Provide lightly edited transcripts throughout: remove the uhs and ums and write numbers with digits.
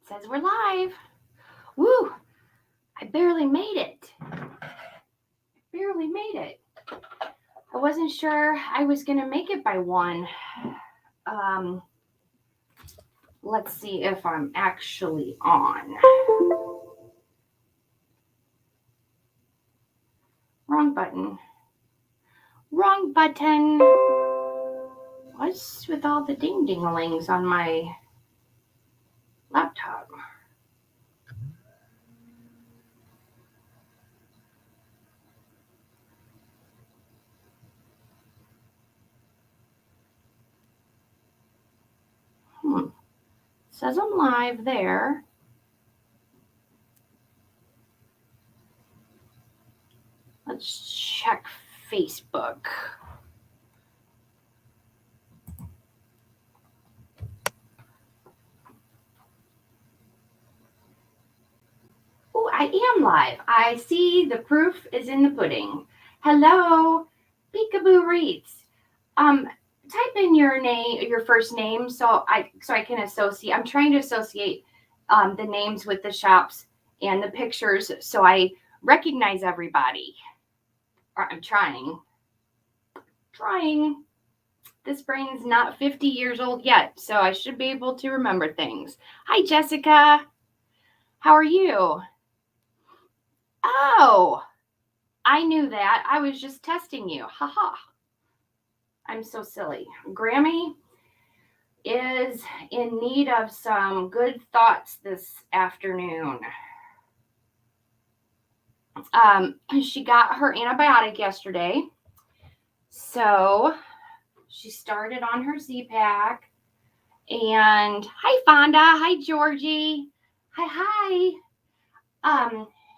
Says we're live. Woo! I barely made it. I wasn't sure I was going to make it by 1. Let's see if I'm actually on. Wrong button. What's with all the ding-ding-a-lings on my laptop? Says I'm live there. Let's check Facebook. Oh, I am live. I see the proof is in the pudding. Hello, Peekaboo Reads. Type in your name, your first name, so I can associate. I'm trying to associate the names with the shops and the pictures, so I recognize everybody. Or I'm trying. This brain's not 50 years old yet, so I should be able to remember things. Hi, Jessica. How are you? Oh, I knew that. I was just testing you. Haha. I'm so silly. Grammy is in need of some good thoughts this afternoon. She got her antibiotic yesterday. So she started on her Z-Pak. And hi, Fonda. Hi, Georgie. Hi.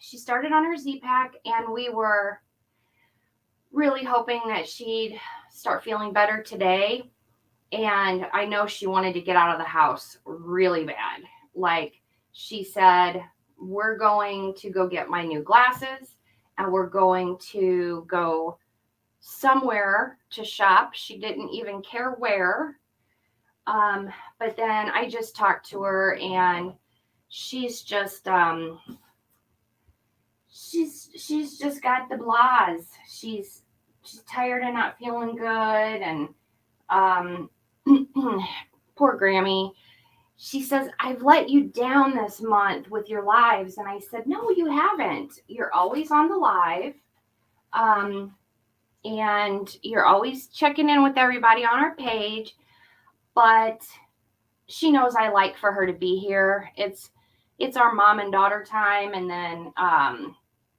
She started on her Z-Pak, and we were really hoping that she'd start feeling better today. And I know she wanted to get out of the house really bad. Like she said, we're going to go get my new glasses and we're going to go somewhere to shop. She didn't even care where. But then I just talked to her and she's just, she's just got the blahs. She's tired and not feeling good. And, poor Grammy. She says, I've let you down this month with your lives. And I said, no, you haven't. You're always on the live. And you're always checking in with everybody on our page. But she knows I like for her to be here. It's our mom and daughter time. And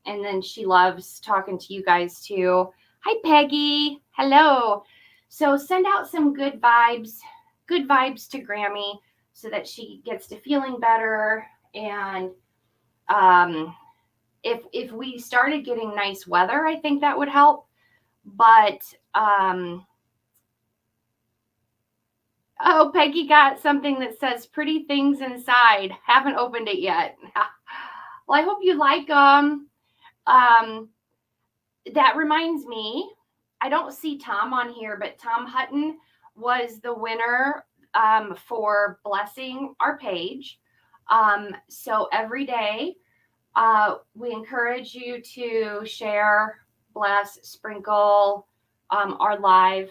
then she loves talking to you guys too. Hi, Peggy. Hello. So send out some good vibes to Grammy so that she gets to feeling better. And if we started getting nice weather, I think that would help. But oh, Peggy got something that says pretty things inside. Haven't opened it yet. Well, I hope you like them. That reminds me, I don't see Tom on here, but Tom Hutton was the winner for blessing our page. So every day, we encourage you to share, bless, sprinkle our live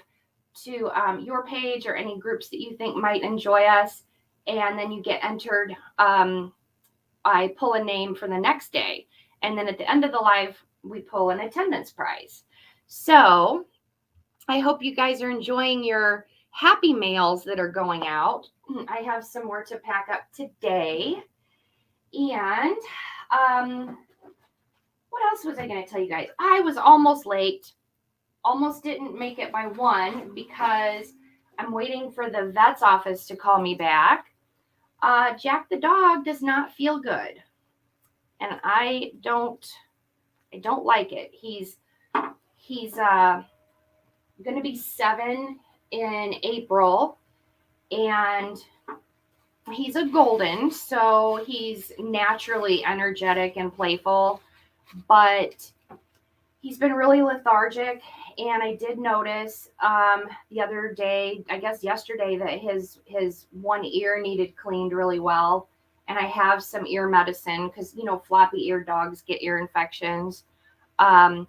to your page or any groups that you think might enjoy us. And then you get entered. I pull a name for the next day. And then at the end of the live, we pull an attendance prize. So I hope you guys are enjoying your happy mails that are going out. I have some more to pack up today. And what else was I going to tell you guys? I was almost late. Almost didn't make it by 1 because I'm waiting for the vet's office to call me back. Jack the dog does not feel good. And I don't like it. He's going to be 7 in April, and he's a golden, so he's naturally energetic and playful, but he's been really lethargic. And I did notice the other day, I guess yesterday, that his one ear needed cleaned really well. and I have some ear medicine because, floppy ear dogs get ear infections. And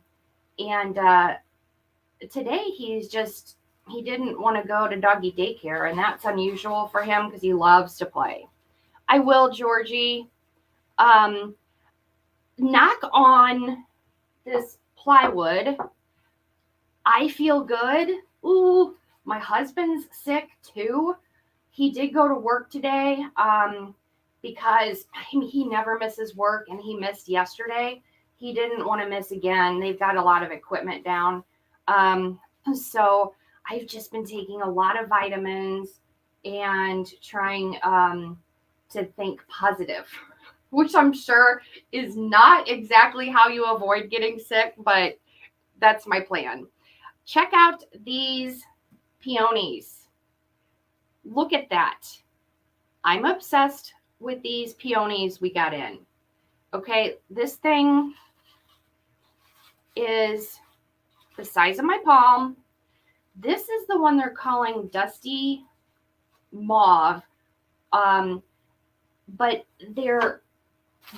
today he didn't want to go to doggy daycare, and that's unusual for him because he loves to play. I will, Georgie. Knock on this plywood. I feel good. Ooh, my husband's sick too. He did go to work today because he never misses work, and he missed yesterday. He didn't want to miss again. They've got a lot of equipment down. So I've just been taking a lot of vitamins and trying to think positive, which I'm sure is not exactly how you avoid getting sick, but that's my plan. Check out these peonies. Look at that. I'm obsessed with these peonies we got in. Okay, this thing is the size of my palm. This is the one they're calling Dusty Mauve. But they're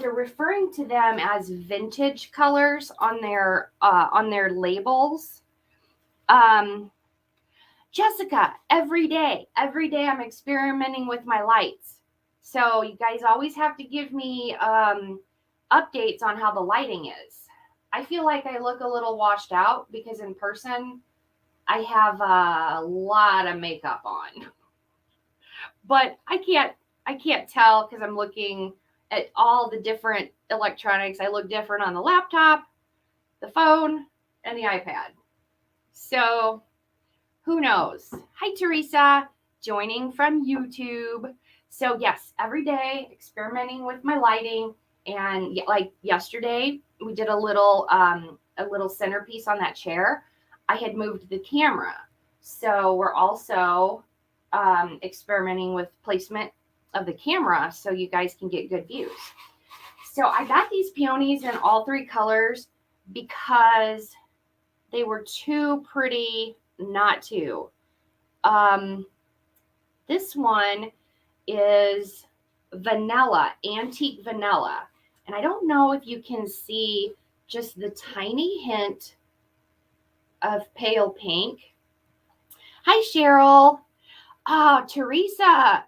referring to them as vintage colors on their labels. Jessica, every day I'm experimenting with my lights. So you guys always have to give me updates on how the lighting is. I feel like I look a little washed out because in person I have a lot of makeup on. But I can't tell because I'm looking at all the different electronics. I look different on the laptop, the phone, and the iPad. So who knows? Hi, Teresa, joining from YouTube. So yes, every day experimenting with my lighting. And like yesterday, we did a little centerpiece on that chair. I had moved the camera. So we're also experimenting with placement of the camera so you guys can get good views. So I got these peonies in all three colors because they were too pretty not to. This one is vanilla, antique vanilla. And I don't know if you can see just the tiny hint of pale pink. Hi, Cheryl. Oh, Teresa,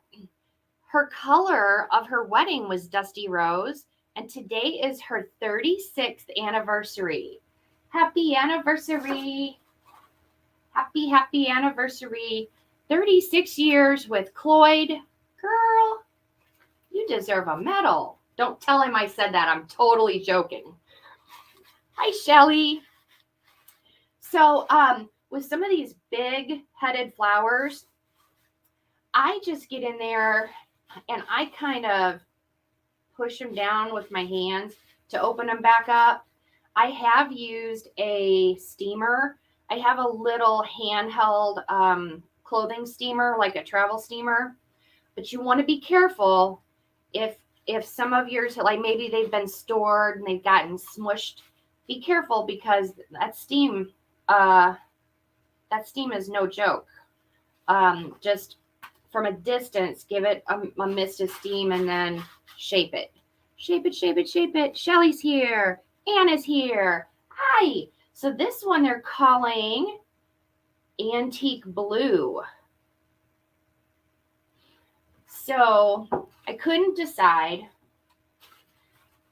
her color of her wedding was Dusty Rose, and today is her 36th anniversary. Happy anniversary. Happy anniversary. 36 years with Cloyd. Girl, you deserve a medal. Don't tell him I said that. I'm totally joking. Hi, Shelly. So, with some of these big-headed flowers, I just get in there and I kind of push them down with my hands to open them back up. I have used a steamer. I have a little handheld clothing steamer, like a travel steamer. But you want to be careful if some of yours, like maybe they've been stored and they've gotten smushed. Be careful because that steam is no joke. Just from a distance, give it a mist of steam and then shape it. Shape it. Shelly's here. Anna's here. Hi. So this one they're calling Antique Blue. So I couldn't decide.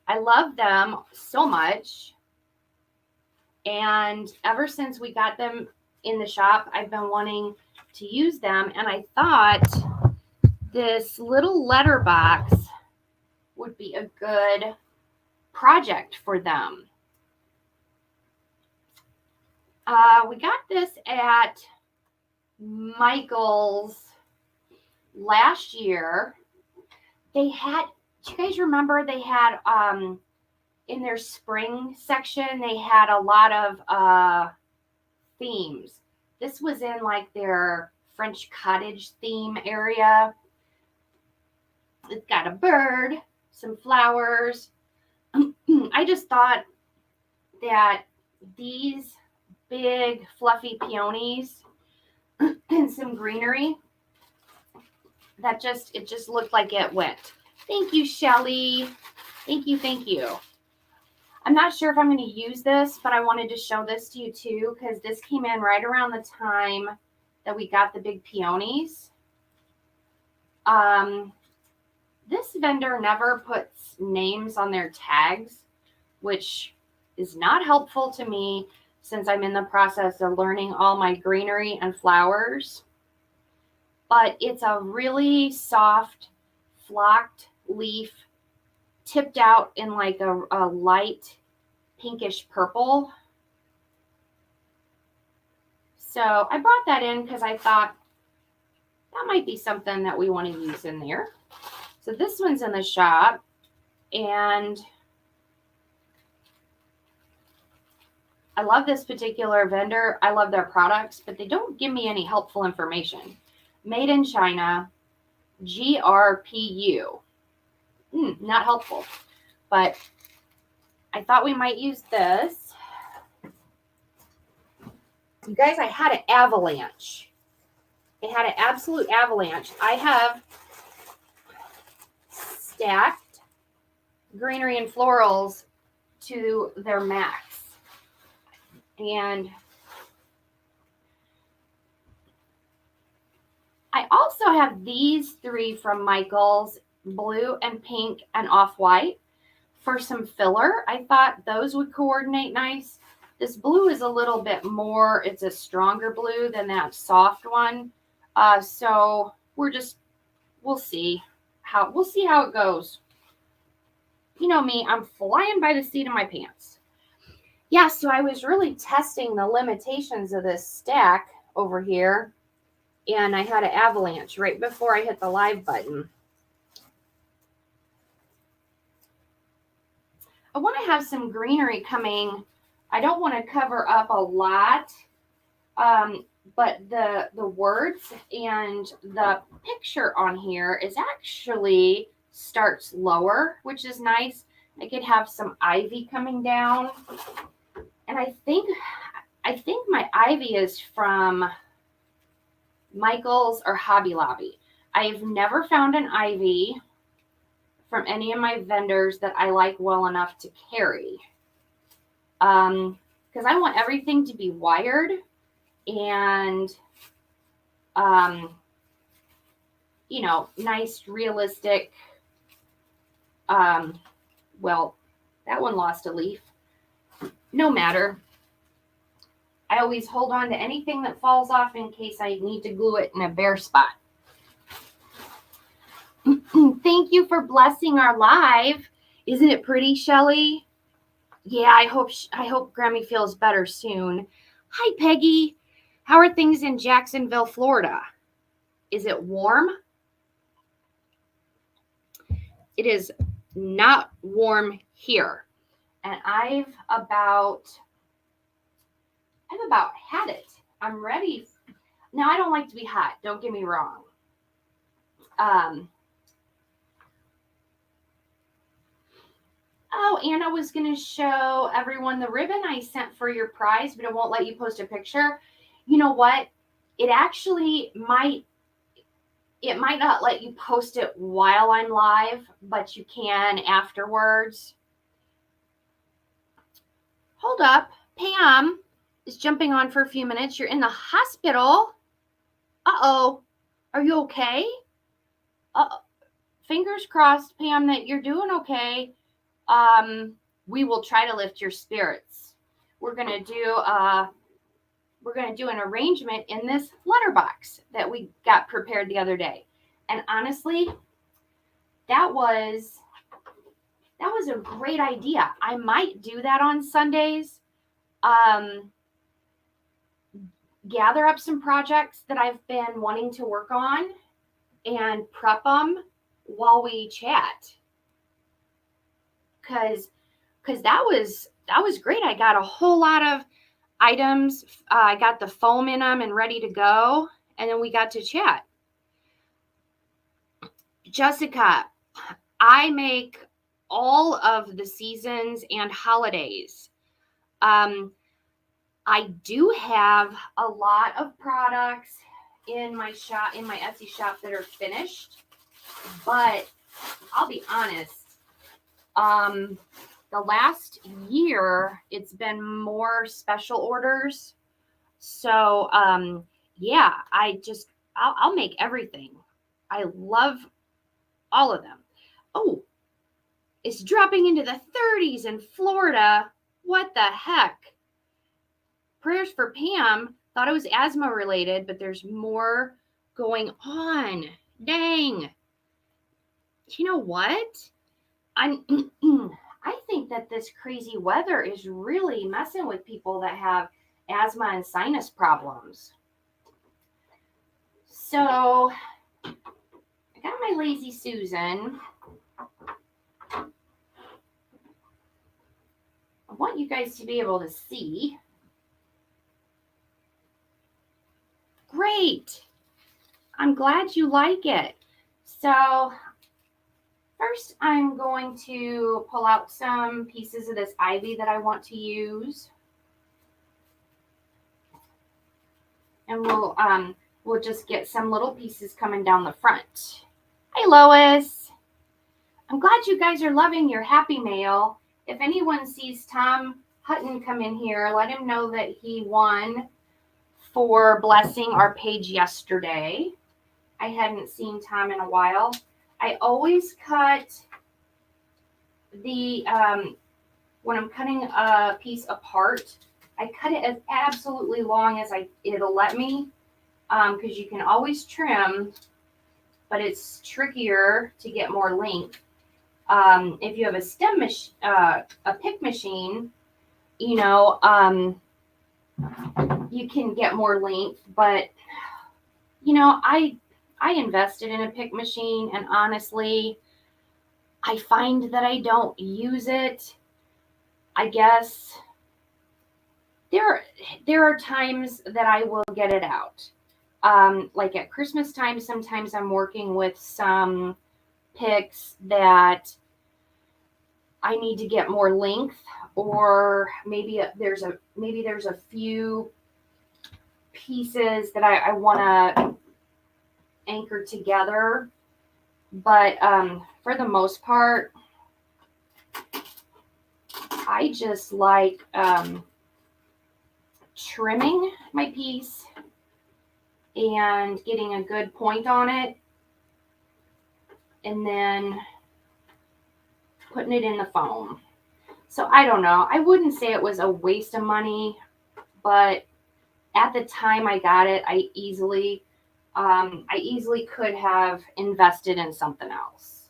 I love them so much. And ever since we got them in the shop, I've been wanting to use them. And I thought this little letterbox would be a good project for them. We got this at Michael's last year. They had, do you guys remember they had in their spring section, they had a lot of themes. This was in like their French cottage theme area. It's got a bird, some flowers. I just thought that these big fluffy peonies and some greenery, it just looked like it went. Thank you, Shelly. Thank you, thank you. I'm not sure if I'm going to use this, but I wanted to show this to you too, because this came in right around the time that we got the big peonies. This vendor never puts names on their tags, which is not helpful to me since I'm in the process of learning all my greenery and flowers. But it's a really soft, flocked leaf, tipped out in like a light pinkish purple. So I brought that in because I thought that might be something that we want to use in there. So this one's in the shop, and I love this particular vendor. I love their products, but they don't give me any helpful information. Made in China, GRPU. Not helpful, but I thought we might use this. You guys, I had an avalanche. It had an absolute avalanche. I have stacked greenery and florals to their max. And I also have these three from Michaels, blue and pink and off-white, for some filler. I thought those would coordinate nice. This blue is a little bit more, it's a stronger blue than that soft one. So we'll see how it goes. You know me, I'm flying by the seat of my pants. Yeah, so I was really testing the limitations of this stack over here, and I had an avalanche right before I hit the live button. I want to have some greenery coming. I don't want to cover up a lot, but the words and the picture on here is actually starts lower, which is nice. I could have some ivy coming down. And I think my ivy is from Michaels or Hobby Lobby. I've never found an ivy from any of my vendors that I like well enough to carry. Because I want everything to be wired and, nice, realistic. Well, that one lost a leaf. No matter. I always hold on to anything that falls off in case I need to glue it in a bare spot. Thank you for blessing our live. Isn't it pretty, Shelly? Yeah, I hope Grammy feels better soon. Hi, Peggy. How are things in Jacksonville, Florida? Is it warm? It is not warm here. And I've about had it. I'm ready. Now, I don't like to be hot. Don't get me wrong. Oh, Anna was going to show everyone the ribbon I sent for your prize, but it won't let you post a picture. You know what? It actually might not let you post it while I'm live, but you can afterwards. Hold up. Pam is jumping on for a few minutes. You're in the hospital. Uh-oh. Are you okay? Fingers crossed, Pam, that you're doing okay. We will try to lift your spirits. We're gonna do an arrangement in this letterbox that we got prepared the other day. And honestly, that was a great idea. I might do that on Sundays. Gather up some projects that I've been wanting to work on and prep them while we chat. Cause that was great. I got a whole lot of items. I got the foam in them and ready to go. And then we got to chat. Jessica, I make all of the seasons and holidays. I do have a lot of products in my shop, in my Etsy shop, that are finished, but I'll be honest. The last year, it's been more special orders. So, yeah, I'll make everything. I love all of them. Oh, it's dropping into the 30s in Florida. What the heck? Prayers for Pam. Thought it was asthma related, but there's more going on. Dang. You know what? I'm I think that this crazy weather is really messing with people that have asthma and sinus problems. So I got my Lazy Susan. I want you guys to be able to see. Great. I'm glad you like it. So first I'm going to pull out some pieces of this ivy that I want to use. And we'll just get some little pieces coming down the front. Hi Lois. I'm glad you guys are loving your Happy Mail. If anyone sees Tom Hutton come in here, let him know that he won for blessing our page yesterday. I hadn't seen Tom in a while. I always cut the, when I'm cutting a piece apart, I cut it as absolutely long as it'll let me, because you can always trim, but it's trickier to get more length. If you have a pick machine, you know, you can get more length, but you know, I invested in a pick machine, and honestly, I find that I don't use it. I guess there are times that I will get it out. Like at Christmas time, sometimes I'm working with some picks that I need to get more length, or maybe there's a few pieces that I want to anchor together. But for the most part, I just like trimming my piece and getting a good point on it, and then putting it in the foam. So I don't know. I wouldn't say it was a waste of money, but at the time I got it, I easily could have invested in something else.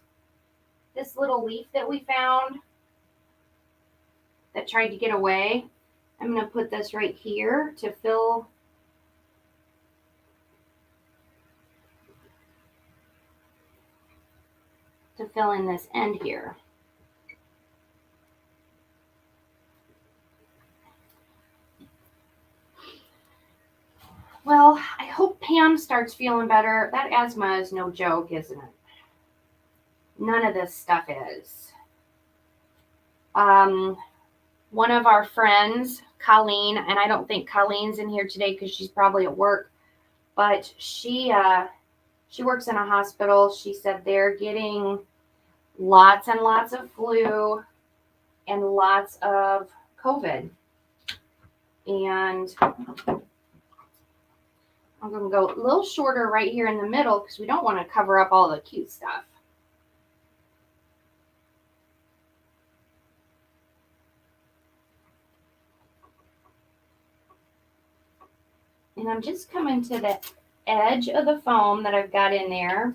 This little leaf that we found that tried to get away, I'm going to put this right here to fill in this end here. Well, I hope Pam starts feeling better. That asthma is no joke, isn't it? None of this stuff is. One of our friends, Colleen, and I don't think Colleen's in here today because she's probably at work, but she works in a hospital. She said they're getting lots and lots of flu and lots of COVID. And I'm going to go a little shorter right here in the middle because we don't want to cover up all the cute stuff. And I'm just coming to the edge of the foam that I've got in there.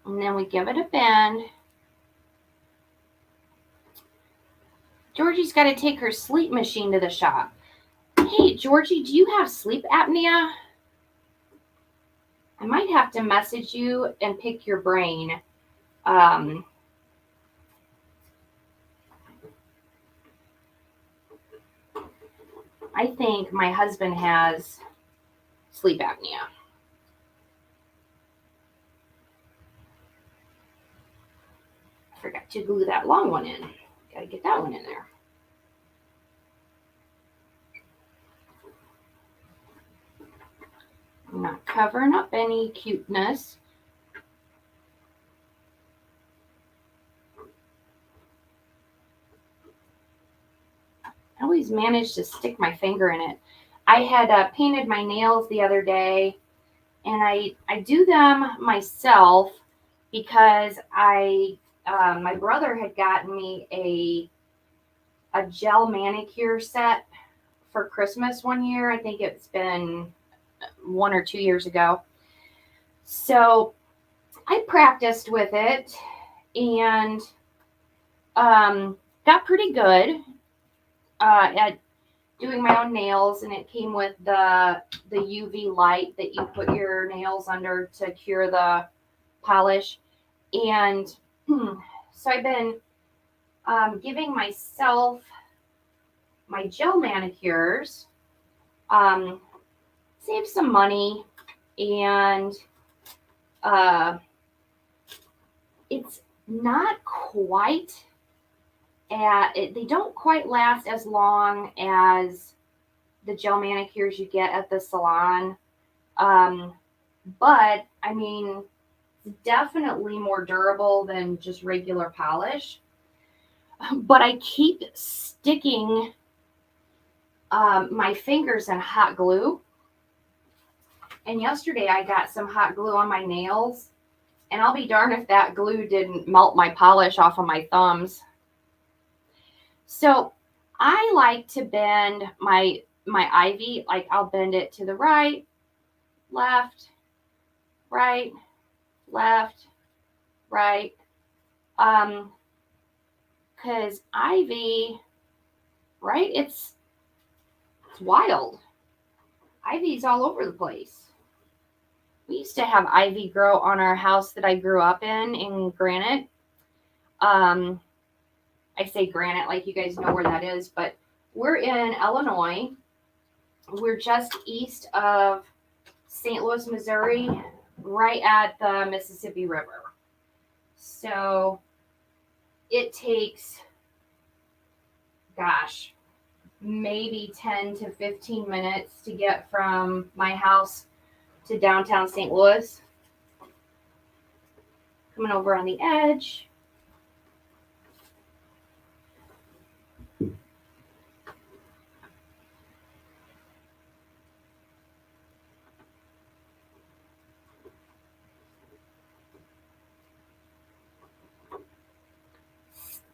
And then we give it a bend. Georgie's got to take her sleep machine to the shop. Hey, Georgie, do you have sleep apnea? I might have to message you and pick your brain. I think my husband has sleep apnea. I forgot to glue that long one in. Got to get that one in there. I'm not covering up any cuteness. I always manage to stick my finger in it. I had painted my nails the other day, and I do them myself because my brother had gotten me a gel manicure set for Christmas one year. I think it's been 1 or 2 years ago. So I practiced with it and got pretty good at doing my own nails, and it came with the UV light that you put your nails under to cure the polish. And so I've been giving myself my gel manicures, save some money, and it's not quite they don't quite last as long as the gel manicures you get at the salon. But I mean, it's definitely more durable than just regular polish. But I keep sticking my fingers in hot glue. And yesterday I got some hot glue on my nails, and I'll be darned if that glue didn't melt my polish off of my thumbs. So I like to bend my ivy, like I'll bend it to the right, left, right, left, right. Because ivy, right, it's wild. Ivy's all over the place. We used to have ivy grow on our house that I grew up in Granite. I say Granite like you guys know where that is, but we're in Illinois. We're just east of St. Louis, Missouri, right at the Mississippi River. So it takes, gosh, maybe 10 to 15 minutes to get from my house to downtown St. Louis. Coming over on the edge.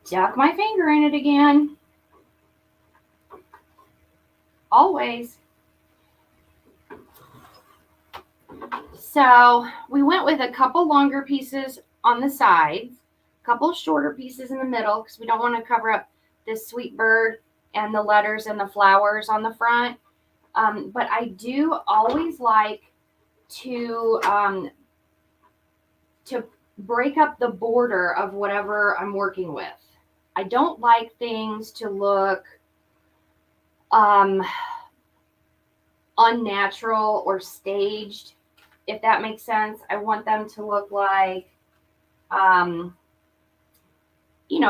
Stuck my finger in it again. Always. So we went with a couple longer pieces on the sides, a couple shorter pieces in the middle because we don't want to cover up this sweet bird and the letters and the flowers on the front. But I do always like to break up the border of whatever I'm working with. I don't like things to look unnatural or staged, if that makes sense. I want them to look like,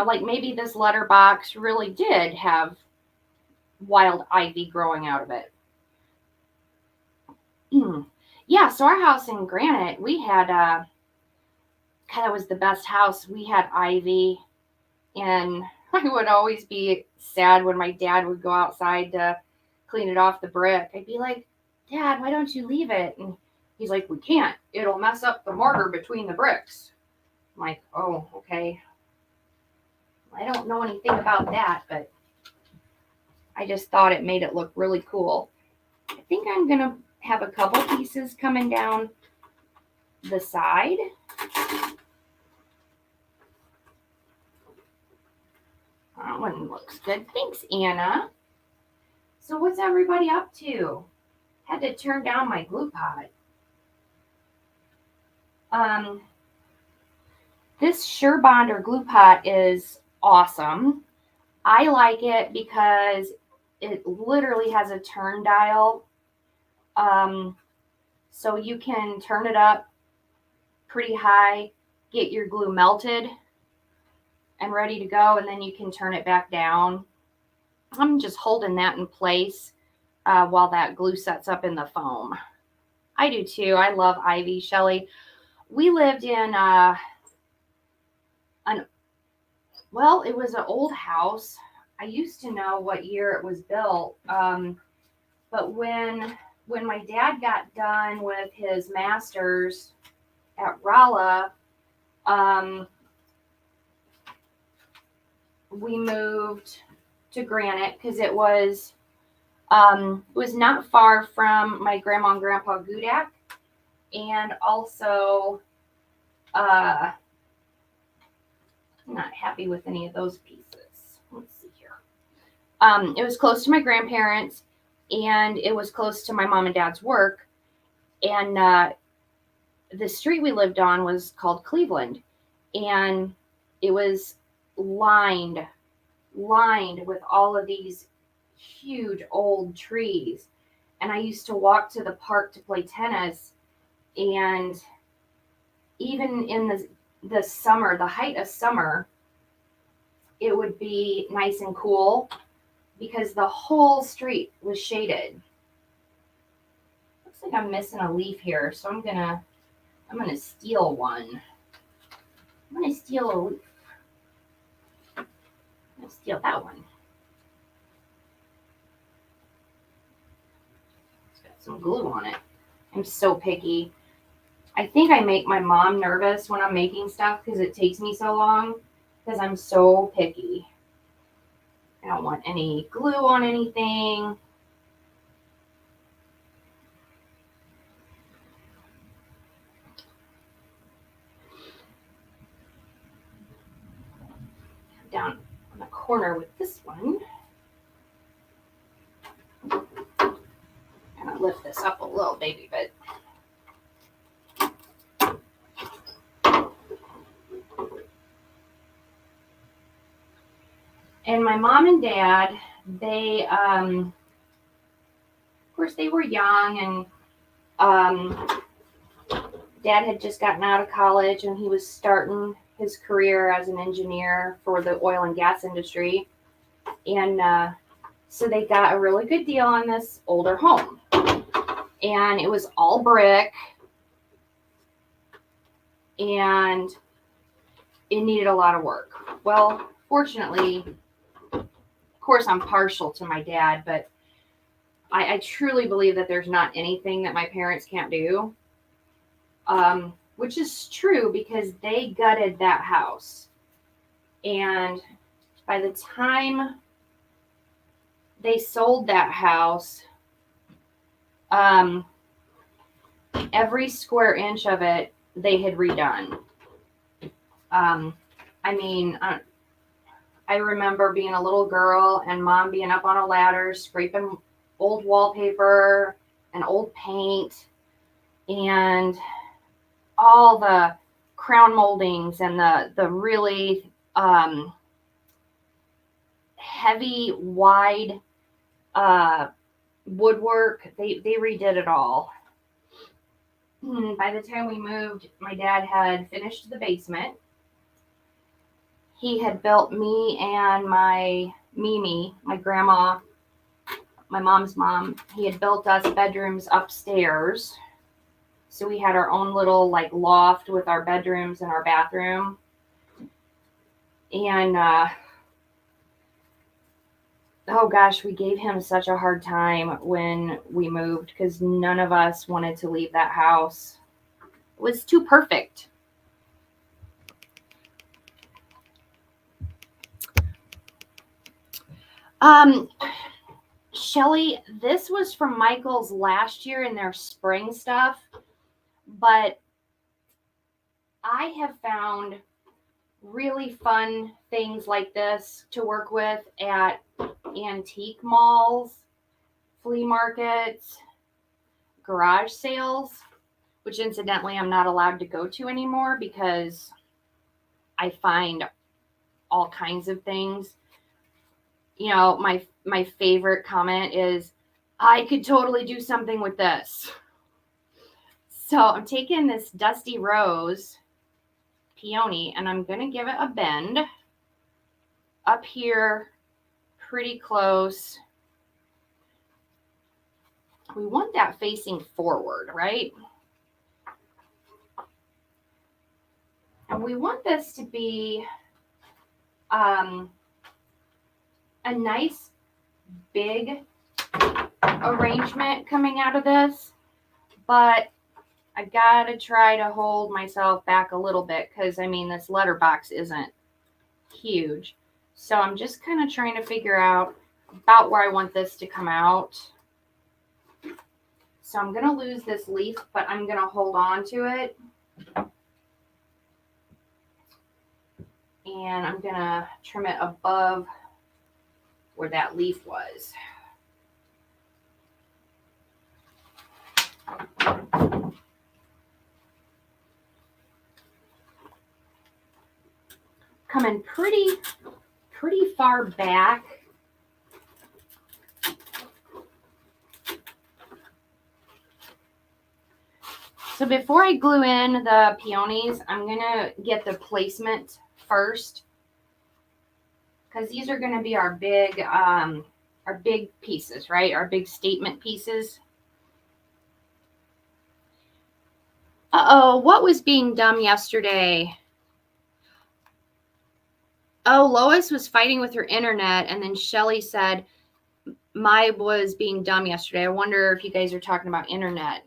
like maybe this letterbox really did have wild ivy growing out of it. Yeah, so our house in Granite, we had, that was the best house. We had ivy, and I would always be sad when my dad would go outside to clean it off the brick. I'd be like, Dad, why don't you leave it? And he's like, we can't. It'll mess up the mortar between the bricks. I'm like, oh, okay. I don't know anything about that, but I just thought it made it look really cool. I think I'm going to have a couple pieces coming down the side. That one looks good. Thanks, Anna. So what's everybody up to? Had to turn down my glue pot. This SureBond or glue pot is awesome. I like it because it literally has a turn dial. So you can turn it up pretty high, get your glue melted and ready to go, and then you can turn it back down. I'm just holding that in place while that glue sets up in the foam. I do too. I love ivy, Shelly. We lived in it was an old house. I used to know what year it was built. But when my dad got done with his master's at Rolla, we moved to Granite because it was not far from my grandma and grandpa Gudak, and also I'm not happy with any of those pieces. Let's see here. It was close to my grandparents, and it was close to my mom and dad's work, and the street we lived on was called Cleveland, and it was lined with all of these huge old trees. And I used to walk to the park to play tennis, and even in the summer, the height of summer, it would be nice and cool because the whole street was shaded. Looks like I'm missing a leaf here, so I'm gonna steal one. I'm gonna steal a leaf. I'm gonna steal that one. It's got some glue on it. I'm so picky. I think I make my mom nervous when I'm making stuff because it takes me so long because I'm so picky. I don't want any glue on anything. Down on the corner with this one. I'm gonna lift this up a little, baby bit. And my mom and dad, they, of course, they were young, and dad had just gotten out of college, and he was starting his career as an engineer for the oil and gas industry. And so they got a really good deal on this older home. And it was all brick, and it needed a lot of work. Well, fortunately, of course, I'm partial to my dad, but I truly believe that there's not anything that my parents can't do, which is true because they gutted that house. And by the time they sold that house, every square inch of it they had redone. I remember being a little girl and mom being up on a ladder scraping old wallpaper and old paint and all the crown moldings and the really heavy, wide woodwork. They redid it all. By the time we moved, my dad had finished the basement. He had built me and my Mimi, my grandma, my mom's mom, he had built us bedrooms upstairs. So we had our own little like loft with our bedrooms and our bathroom. And oh gosh, we gave him such a hard time when we moved because none of us wanted to leave that house. It was too perfect. Shelly, this was from Michael's last year in their spring stuff, but I have found really fun things like this to work with at antique malls, flea markets, garage sales, which incidentally I'm not allowed to go to anymore because I find all kinds of things. You know, my favorite comment is, I could totally do something with this. So I'm taking this Dusty Rose peony and I'm going to give it a bend up here pretty close. we want that facing forward, right? And we want this to be a nice big arrangement coming out of this, but I gotta try to hold myself back a little bit because I mean this letterbox isn't huge. So I'm just kind of trying to figure out about where I want this to come out. So I'm gonna lose this leaf, but I'm gonna hold on to it. And I'm gonna trim it above where that leaf was. Coming pretty far back. So before I glue in the peonies, I'm gonna get the placement first, because these are gonna be our big pieces, right? Our big statement pieces. Uh-oh, what was being dumb yesterday? Oh, Lois was fighting with her internet, and then Shelly said my was being dumb yesterday. I wonder if you guys are talking about internet.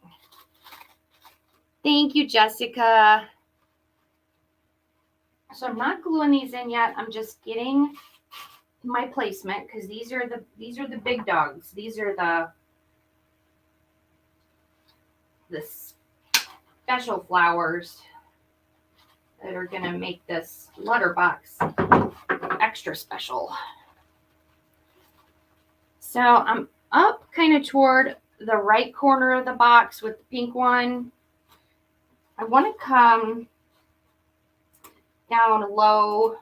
Thank you, Jessica. So I'm not gluing these in yet. I'm just getting my placement because these are the big dogs. These are the special flowers that are gonna make this letterbox extra special. So I'm up kind of toward the right corner of the box with the pink one. I want to come down low,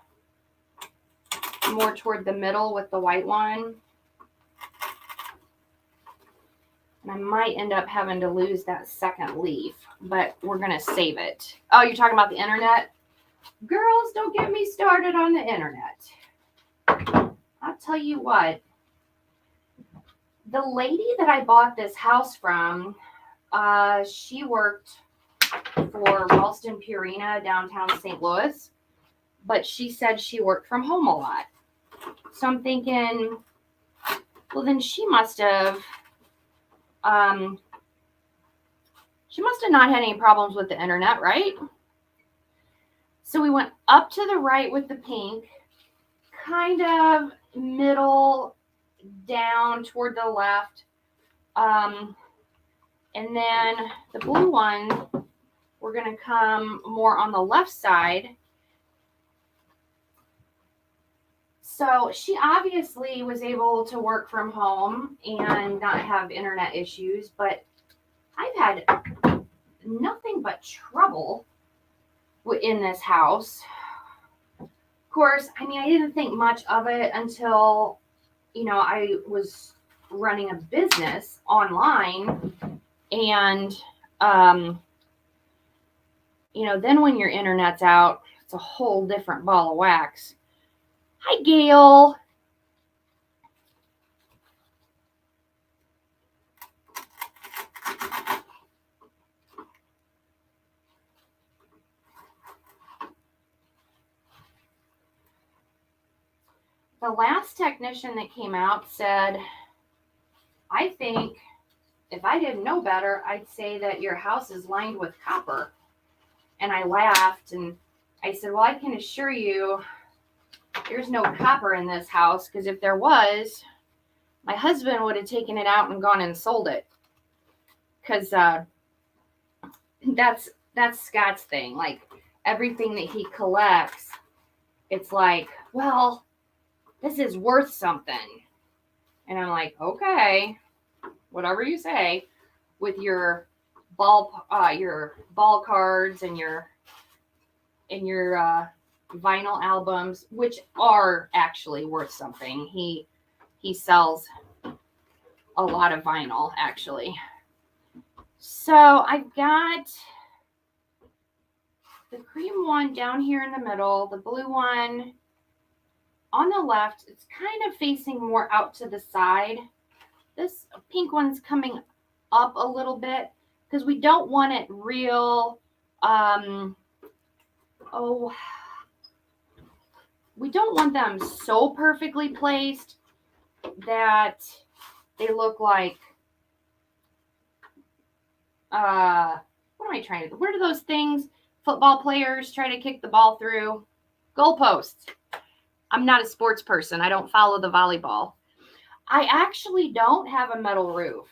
more toward the middle with the white one. And I might end up having to lose that second leaf, but we're going to save it. Oh, you're talking about the internet? Girls, don't get me started on the internet. I'll tell you what. The lady that I bought this house from, she worked for Ralston Purina downtown St. Louis, but she said she worked from home a lot. So I'm thinking, well, then she must have not had any problems with the internet, right? So we went up to the right with the pink, kind of middle down toward the left. And then the blue one, we're going to come more on the left side. So she obviously was able to work from home and not have internet issues, but I've had nothing but trouble in this house. Of course, I mean, I didn't think much of it until, I was running a business online, and, then when your internet's out, it's a whole different ball of wax. Hi, Gail. The last technician that came out said, I think if I didn't know better, I'd say that your house is lined with copper. And I laughed and I said, well, I can assure you there's no copper in this house, because if there was, my husband would have taken it out and gone and sold it. Because that's Scott's thing. Like, everything that he collects, it's like, well, this is worth something. And I'm like, okay, whatever you say, with your ball cards and your vinyl albums, which are actually worth something. He sells a lot of vinyl, actually. So I've got the cream one down here in the middle, the blue one on the left. It's kind of facing more out to the side. This pink one's coming up a little bit because we don't want it real, we don't want them so perfectly placed that they look like, what am I trying to do? What are those things football players try to kick the ball through? Goalposts. I'm not a sports person. I don't follow the volleyball. I actually don't have a metal roof.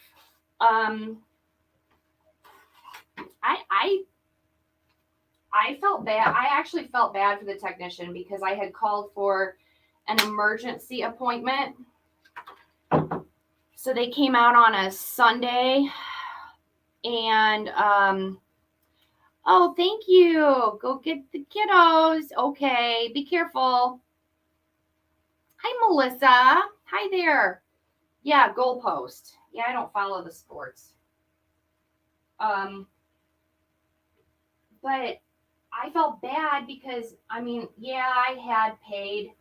I felt bad. I actually felt bad for the technician because I had called for an emergency appointment. So they came out on a Sunday and, oh, thank you. Go get the kiddos. Okay, be careful. Hi, Melissa. Hi there. Yeah, goalpost. Yeah, I don't follow the sports. But I felt bad because, I mean, yeah, I had paid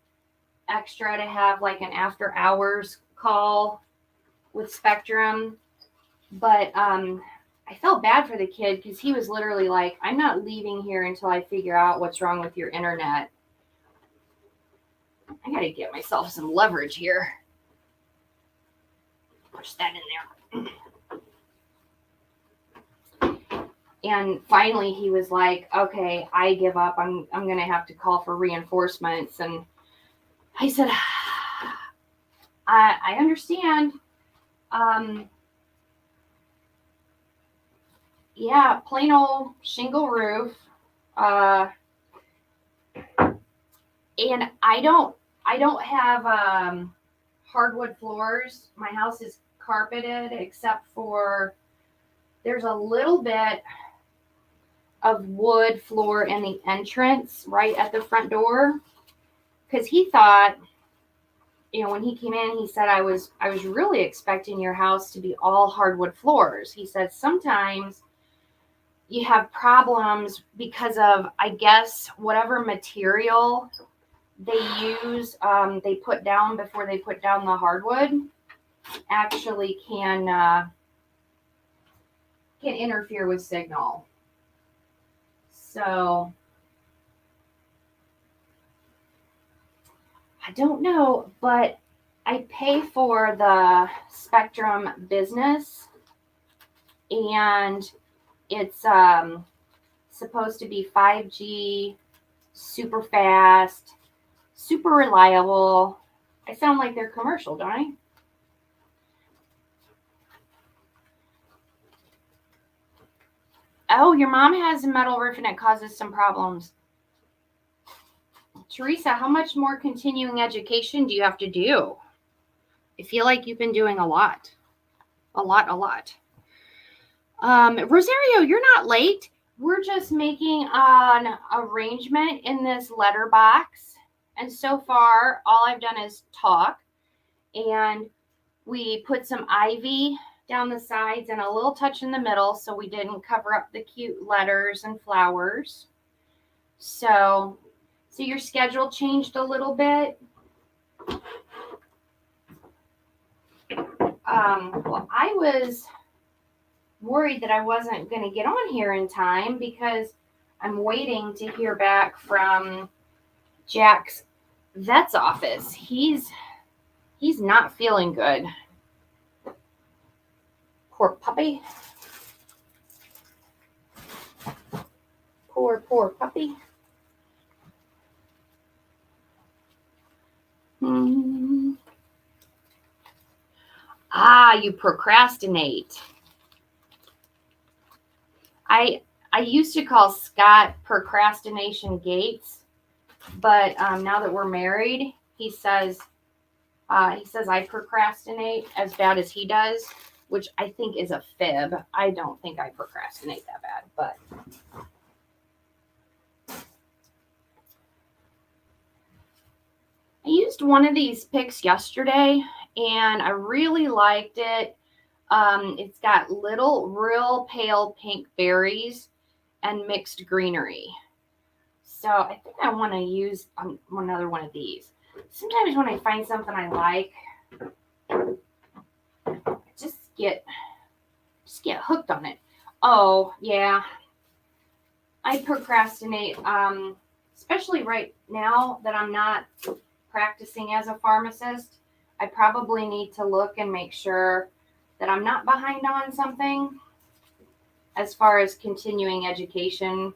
extra to have like an after hours call with Spectrum, but I felt bad for the kid because he was literally like, I'm not leaving here until I figure out what's wrong with your internet. I gotta get myself some leverage here. Push that in there. And finally he was like, okay, I give up. I'm gonna have to call for reinforcements. And I said, I understand. Yeah, plain old shingle roof. And I don't have hardwood floors. My house is carpeted except for there's a little bit of wood floor in the entrance right at the front door. Because he thought, you know, when he came in, he said, I was really expecting your house to be all hardwood floors. He said, sometimes you have problems because of, I guess, whatever material they use, they put down before they put down the hardwood actually can interfere with signal. So I don't know, but I pay for the Spectrum Business, and it's supposed to be 5G, super fast, super reliable. I sound like they're commercial, don't I? Oh, your mom has a metal roof and it causes some problems. Teresa, how much more continuing education do you have to do? I feel like you've been doing a lot. A lot. Rosario, you're not late. We're just making an arrangement in this letterbox. And so far, all I've done is talk. And we put some ivy down the sides and a little touch in the middle so we didn't cover up the cute letters and flowers. So your schedule changed a little bit. Well, I was worried that I wasn't going to get on here in time because I'm waiting to hear back from Jack's vet's office. He's not feeling good. Poor puppy. Poor puppy. You procrastinate. I used to call Scott Procrastination Gates, but now that we're married, he says I procrastinate as bad as he does, which I think is a fib. I don't think I procrastinate that bad, but I used one of these picks yesterday and I really liked it. It's got little real pale pink berries and mixed greenery. So I think I want to use another one of these. Sometimes when I find something I like, I just get Just get hooked on it. Oh, yeah. I procrastinate, especially right now that I'm not practicing as a pharmacist. I probably need to look and make sure that I'm not behind on something as far as continuing education.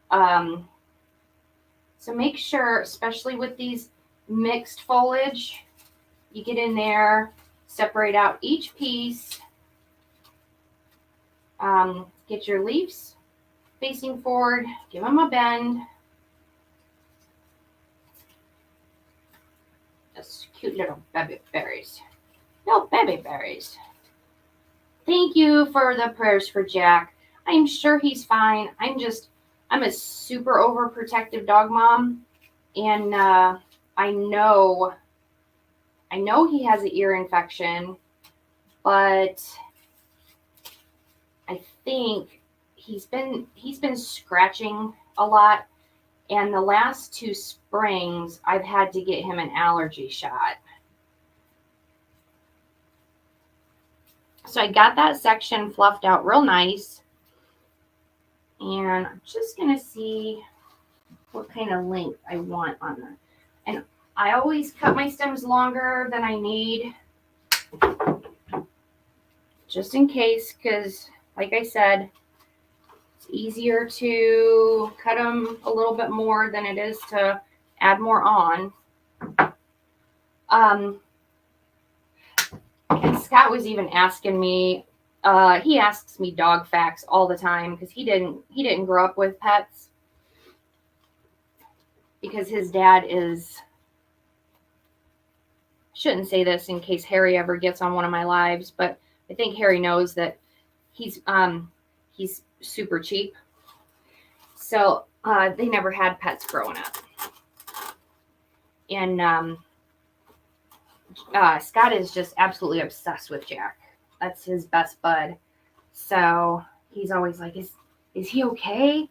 So make sure, especially with these mixed foliage, you get in there, separate out each piece, get your leaves facing forward, give them a bend. Just cute little baby berries. No baby berries. Thank you for the prayers for Jack. I'm sure he's fine. I'm a super overprotective dog mom, and I know he has an ear infection, but I think he's been scratching a lot, and the last 2 springs I've had to get him an allergy shot. So I got that section fluffed out real nice, and I'm just gonna see what kind of length I want on that. And I always cut my stems longer than I need, just in case, because like I said, it's easier to cut them a little bit more than it is to add more on. And Scott was even asking me, he asks me dog facts all the time because he didn't grow up with pets, because his dad is, shouldn't say this in case Harry ever gets on one of my lives, but I think Harry knows that he's super cheap. So they never had pets growing up. And Scott is just absolutely obsessed with Jack. That's his best bud. So he's always like, is he okay?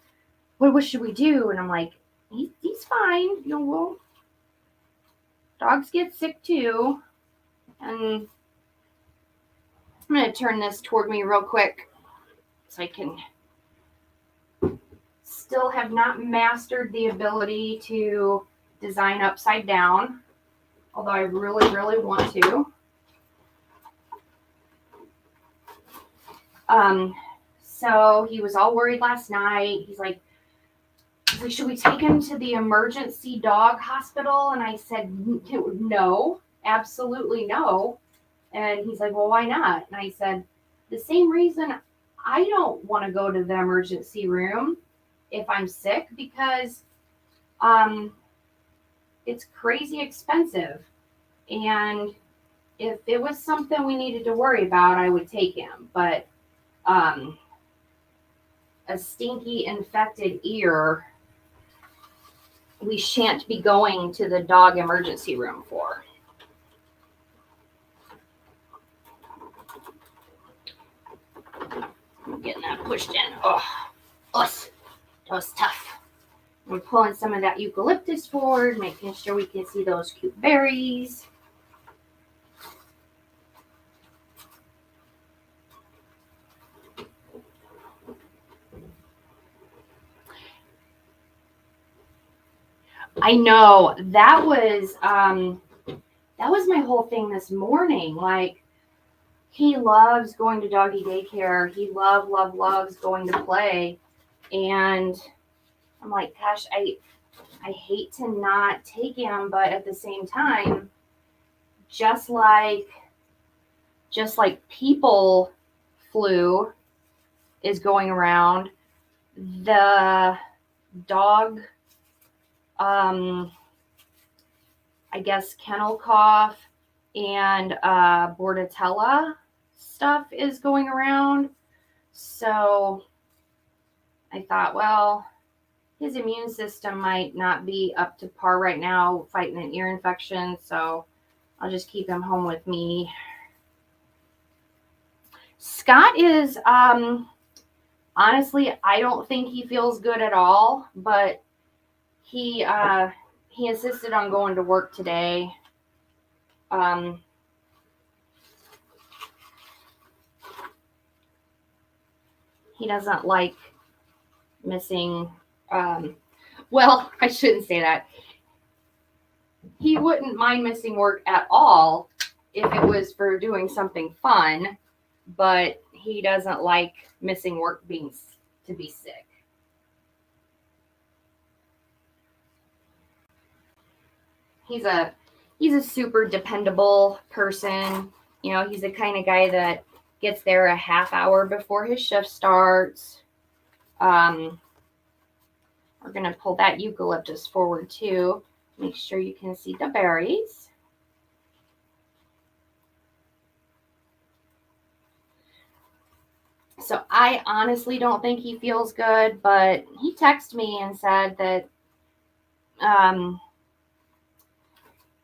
What should we do? And I'm like, he's fine. You know, well, dogs get sick too. And I'm going to turn this toward me real quick so I can still have not mastered the ability to design upside down, although I really, really want to. So he was all worried last night. He's like, should we take him to the emergency dog hospital? And I said, no, absolutely no. And he's like, well, why not? And I said, the same reason I don't want to go to the emergency room if I'm sick, because it's crazy expensive. And if it was something we needed to worry about, I would take him. But a stinky infected ear, we shan't be going to the dog emergency room for. I'm getting that pushed in. Oh, that was tough. I'm pulling some of that eucalyptus forward, making sure we can see those cute berries. I know, that was my whole thing this morning. Like, he loves going to doggy daycare. He loves going to play. And I'm like, gosh, I hate to not take him, but at the same time, just like people flu is going around, the dog, I guess kennel cough and Bordetella stuff is going around. So I thought, well, his immune system might not be up to par right now fighting an ear infection, so I'll just keep him home with me. Scott is, honestly, I don't think he feels good at all, but he insisted on going to work today. He doesn't like missing, well, I shouldn't say that. He wouldn't mind missing work at all if it was for doing something fun, but he doesn't like missing work to be sick. He's a super dependable person. You know, he's the kind of guy that gets there a half hour before his shift starts. We're going to pull that eucalyptus forward too. Make sure you can see the berries. So I honestly don't think he feels good, but he texted me and said that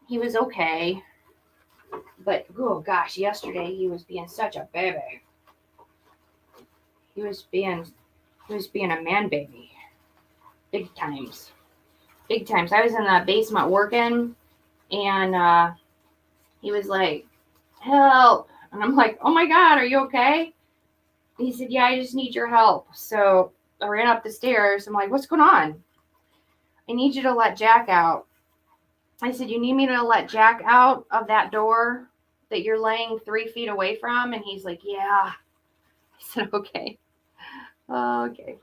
he was okay. But oh gosh, yesterday he was being such a baby. He was being a man baby. Big times. Big times. I was in the basement working, and he was like, "Help." And I'm like, "Oh my God, are you okay?" He said, "Yeah, I just need your help." So I ran up the stairs. I'm like, "What's going on?" "I need you to let Jack out." I said, "You need me to let Jack out of that door that you're laying 3 feet away from?" And he's like, "Yeah." I said, "Okay." Okay.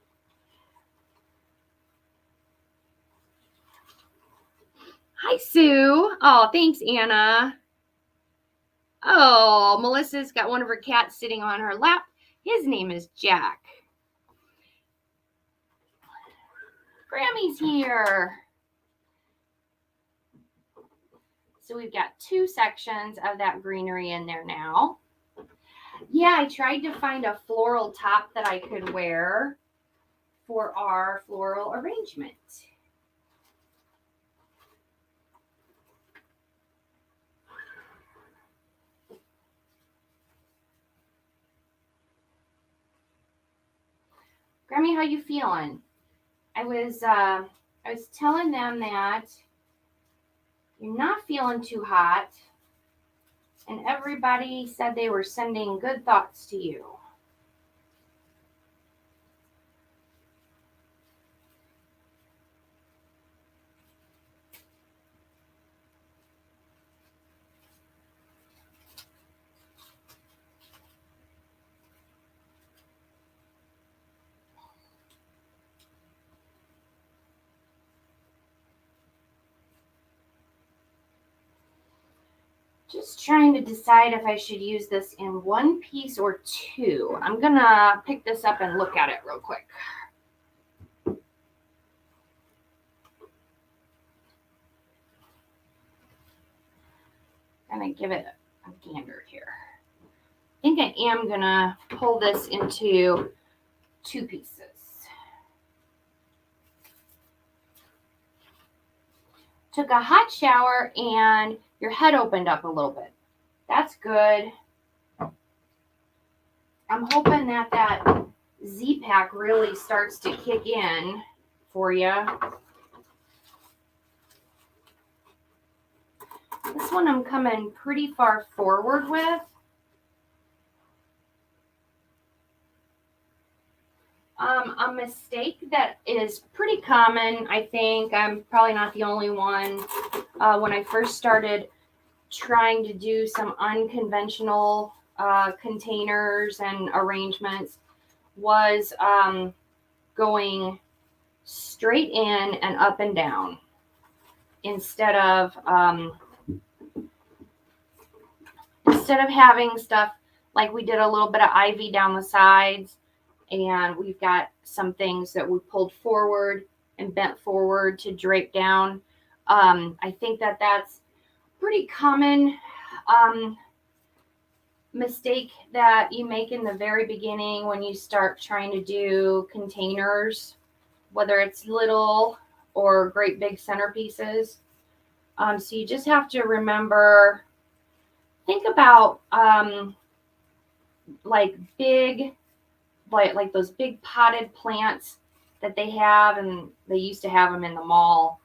Hi, Sue. Oh, thanks, Anna. Oh, Melissa's got one of her cats sitting on her lap. His name is Jack. Grammy's here. So we've got 2 sections of that greenery in there now. Yeah, I tried to find a floral top that I could wear for our floral arrangement. Grammy, how you feeling? I was telling them that you're not feeling too hot, and everybody said they were sending good thoughts to you. Just trying to decide if I should use this in 1 piece or 2. I'm gonna pick this up and look at it real quick. Gonna give it a gander here. I think I am gonna pull this into 2 pieces. Took a hot shower and your head opened up a little bit. That's good. I'm hoping that Z-Pak really starts to kick in for you. This one I'm coming pretty far forward with. A mistake that is pretty common, I think, I'm probably not the only one, when I first started trying to do some unconventional containers and arrangements, was going straight in and up and down instead of having stuff like we did a little bit of ivy down the sides, and we've got some things that we pulled forward and bent forward to drape down. I think that that's pretty common mistake that you make in the very beginning when you start trying to do containers, whether it's little or great big centerpieces. So you just have to remember, think about like big, like those big potted plants that they have, and they used to have them in the mall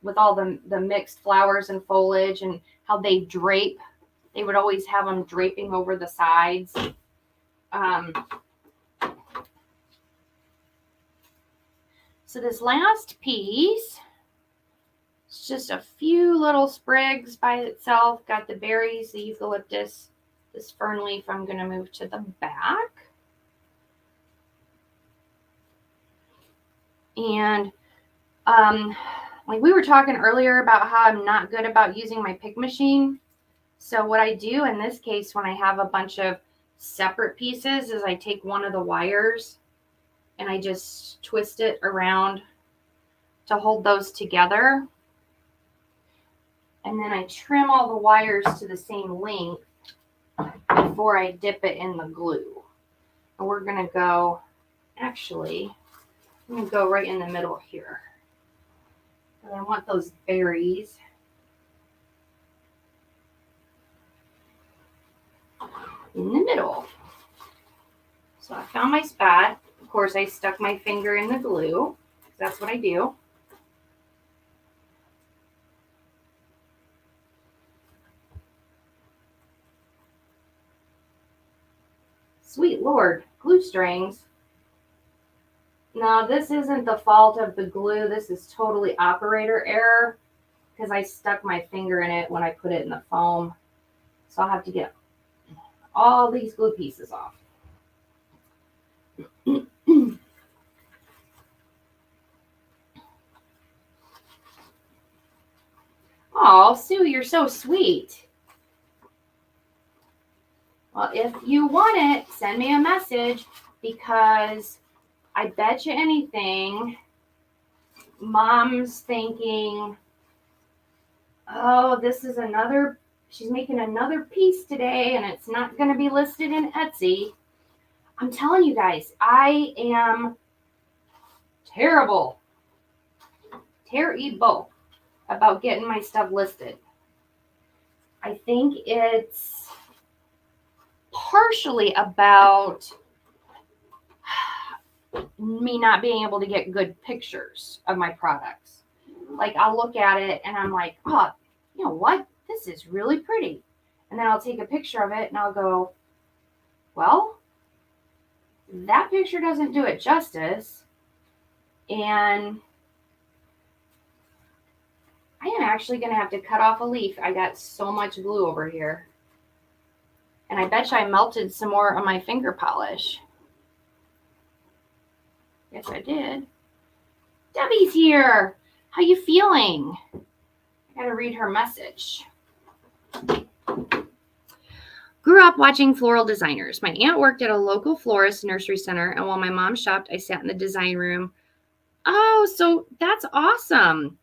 with all the mixed flowers and foliage, and how they drape. They would always have them draping over the sides. So this last piece, it's just a few little sprigs by itself. Got the berries, the eucalyptus, this fern leaf I'm going to move to the back. And like we were talking earlier about how I'm not good about using my pick machine. So what I do in this case when I have a bunch of separate pieces is I take one of the wires and I just twist it around to hold those together. And then I trim all the wires to the same length before I dip it in the glue. And we're going to go, actually, I'm going to go right in the middle here. And I want those berries. In the middle. So I found my spot. Of course, I stuck my finger in the glue. That's what I do. Sweet Lord, glue strings. Now, this isn't the fault of the glue. This is totally operator error because I stuck my finger in it when I put it in the foam. So I'll have to get all these glue pieces off. Oh, Sue, you're so sweet. Well, if you want it, send me a message because I bet you anything, Mom's thinking, oh, this is another, she's making another piece today and it's not going to be listed in Etsy. I'm telling you guys, I am terrible about getting my stuff listed. I think it's partially about me not being able to get good pictures of my products. Like I'll look at it and I'm like, oh, you know what? This is really pretty. And then I'll take a picture of it and I'll go, well, that picture doesn't do it justice. And I am actually going to have to cut off a leaf. I got so much glue over here. And I bet you I melted some more of my finger polish. Yes, I did. Debbie's here. How you feeling? I gotta read her message. Grew up watching floral designers. My aunt worked at a local florist nursery center, and while my mom shopped, I sat in the design room. Oh, so that's awesome.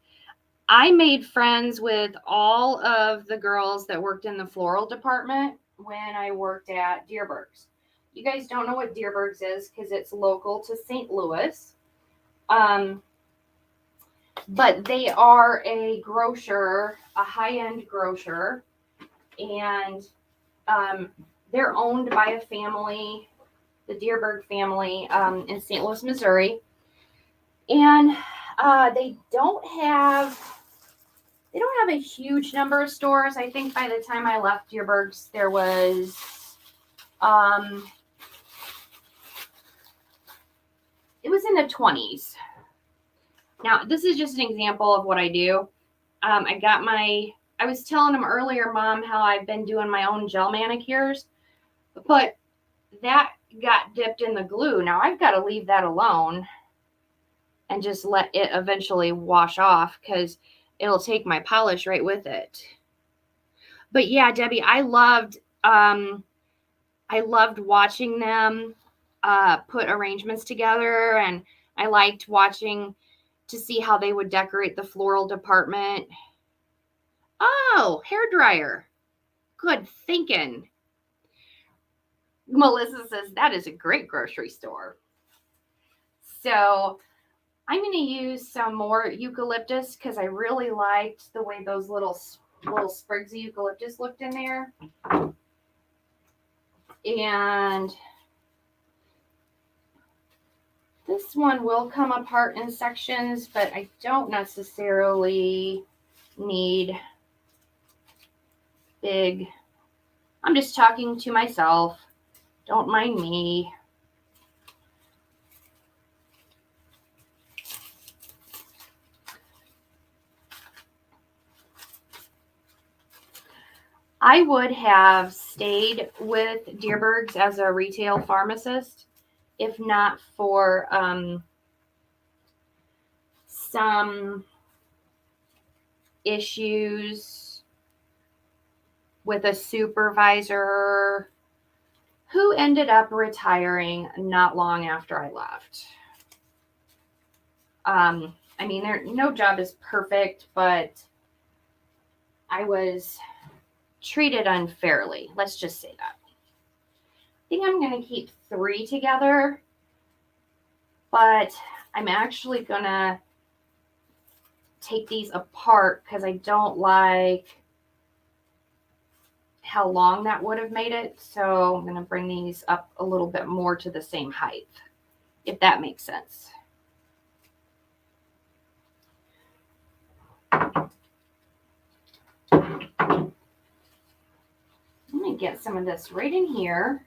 I made friends with all of the girls that worked in the floral department when I worked at Dierberg's. You guys don't know what Dierberg's is because it's local to St. Louis. But they are a grocer, a high-end grocer, and they're owned by a family, the Dierberg family, in St. Louis, Missouri. And they don't have a huge number of stores. I think by the time I left Dierberg's, there was it was in the 20s. Now, this is just an example of what I do. I was telling them earlier, Mom, how I've been doing my own gel manicures, but that got dipped in the glue. Now I've got to leave that alone and just let it eventually wash off because it'll take my polish right with it. But yeah, Debbie, I loved watching them put arrangements together, and I liked watching to see how they would decorate the floral department. Oh, hairdryer. Good thinking. Melissa says that is a great grocery store. So I'm going to use some more eucalyptus because I really liked the way those little sprigs of eucalyptus looked in there. And this one will come apart in sections, but I don't necessarily need big. I'm just talking to myself. Don't mind me. I would have stayed with Dierberg's as a retail pharmacist if not for some issues with a supervisor who ended up retiring not long after I left. I mean, no job is perfect, but I was treated unfairly. Let's just say that. I think I'm going to keep 3 together, but I'm actually going to take these apart because I don't like how long that would have made it. So I'm going to bring these up a little bit more to the same height, if that makes sense. Let me get some of this right in here.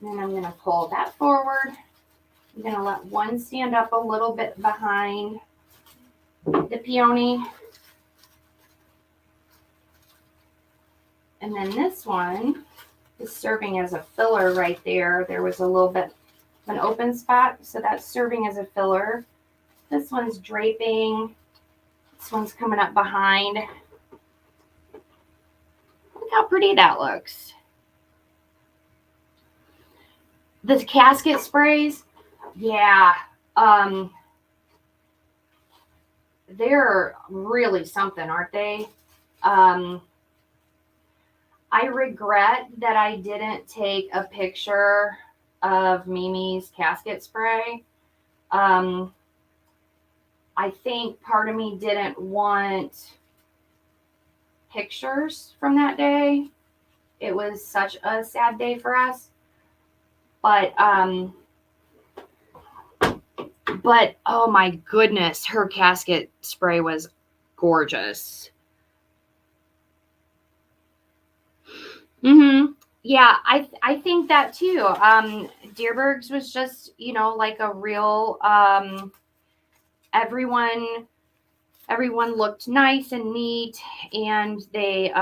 And I'm going to pull that forward. I'm going to let one stand up a little bit behind the peony. And then this one is serving as a filler right there. There was a little bit of an open spot, so that's serving as a filler. This one's draping. This one's coming up behind. Look how pretty that looks. The casket sprays, yeah, they're really something, aren't they? I regret that I didn't take a picture of Mimi's casket spray. I think part of me didn't want pictures from that day. It was such a sad day for us. But oh my goodness, her casket spray was gorgeous. Yeah, I think that too. Dierberg's was just, like a real everyone looked nice and neat, and they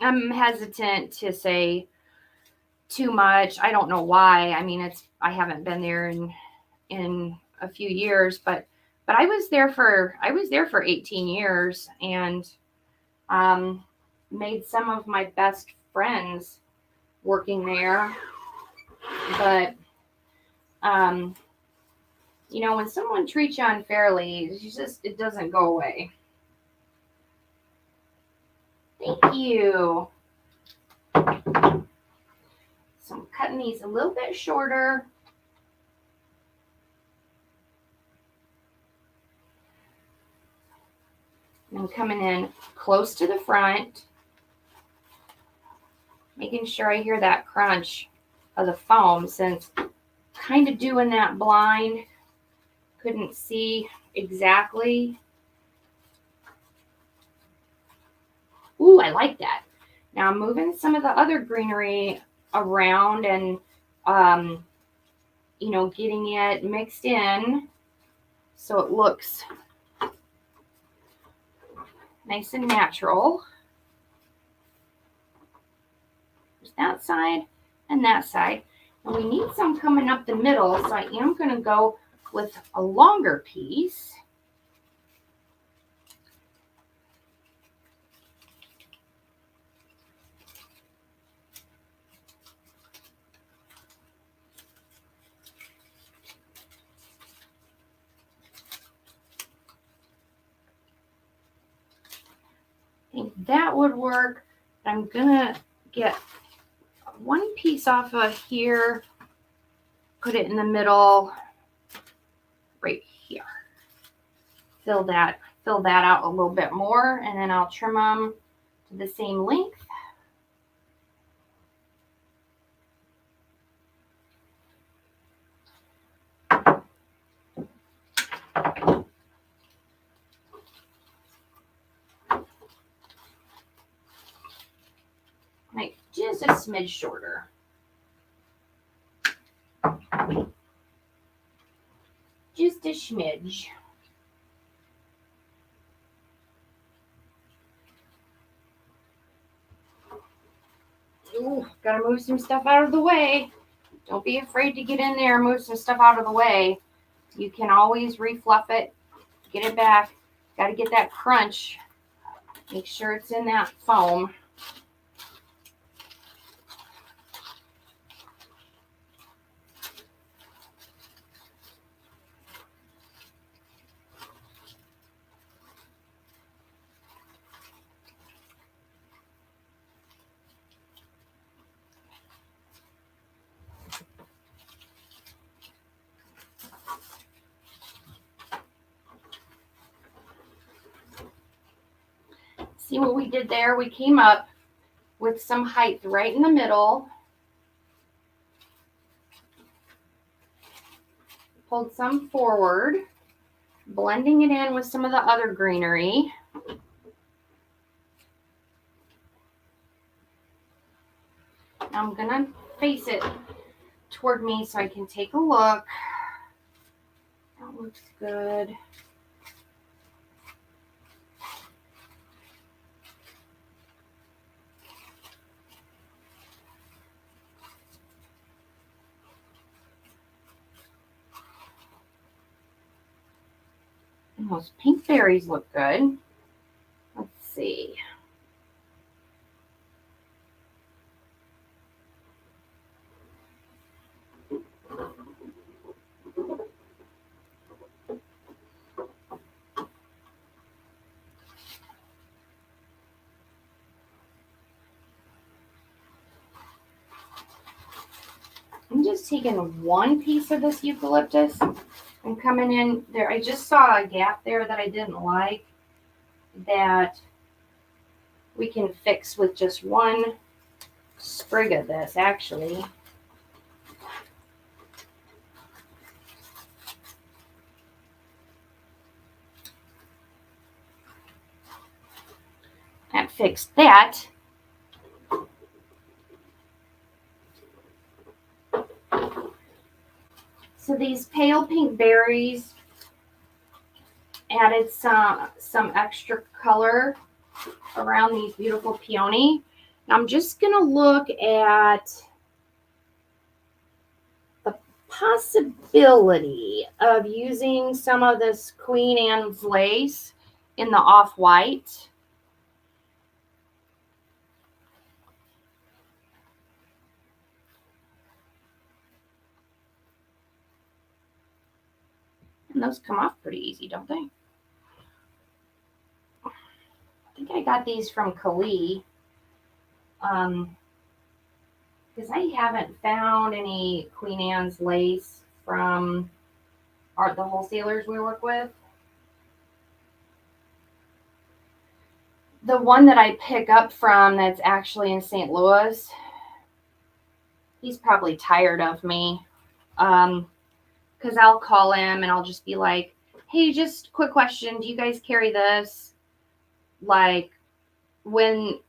I'm hesitant to say too much. I don't know why. I mean, I haven't been there in a few years, but I was there for 18 years and made some of my best friends working there. But when someone treats you unfairly, it doesn't go away. Thank you. So I'm cutting these a little bit shorter. And I'm coming in close to the front, making sure I hear that crunch of the foam, since kind of doing that blind, couldn't see exactly. Ooh, I like that. Now I'm moving some of the other greenery around and, getting it mixed in so it looks nice and natural. There's that side and that side. And we need some coming up the middle, so I am going to go with a longer piece. I think that would work. I'm going to get one piece off of here, put it in the middle right here. Fill that out a little bit more, and then I'll trim them to the same length. just a smidge shorter. Just a smidge. Ooh, gotta move some stuff out of the way. Don't be afraid to get in there and move some stuff out of the way. You can always refluff it, get it back. Got to get that crunch. Make sure it's in that foam. See what we did there? We came up with some height right in the middle. Pulled some forward, blending it in with some of the other greenery. I'm gonna face it toward me so I can take a look. That looks good. And those pink berries look good. Let's see. I'm just taking one piece of this eucalyptus and coming in there. I just saw a gap there that I didn't like that we can fix with just one sprig of this, actually. That fixed that. So these pale pink berries added some extra color around these beautiful peony. Now I'm just going to look at the possibility of using some of this Queen Anne's lace in the off-white. And those come off pretty easy, don't they? I think I got these from Kali. Because I haven't found any Queen Anne's lace from the wholesalers we work with. The one that I pick up from that's actually in St. Louis, he's probably tired of me. Because I'll call him and I'll just be like, hey, just quick question. Do you guys carry this? Like when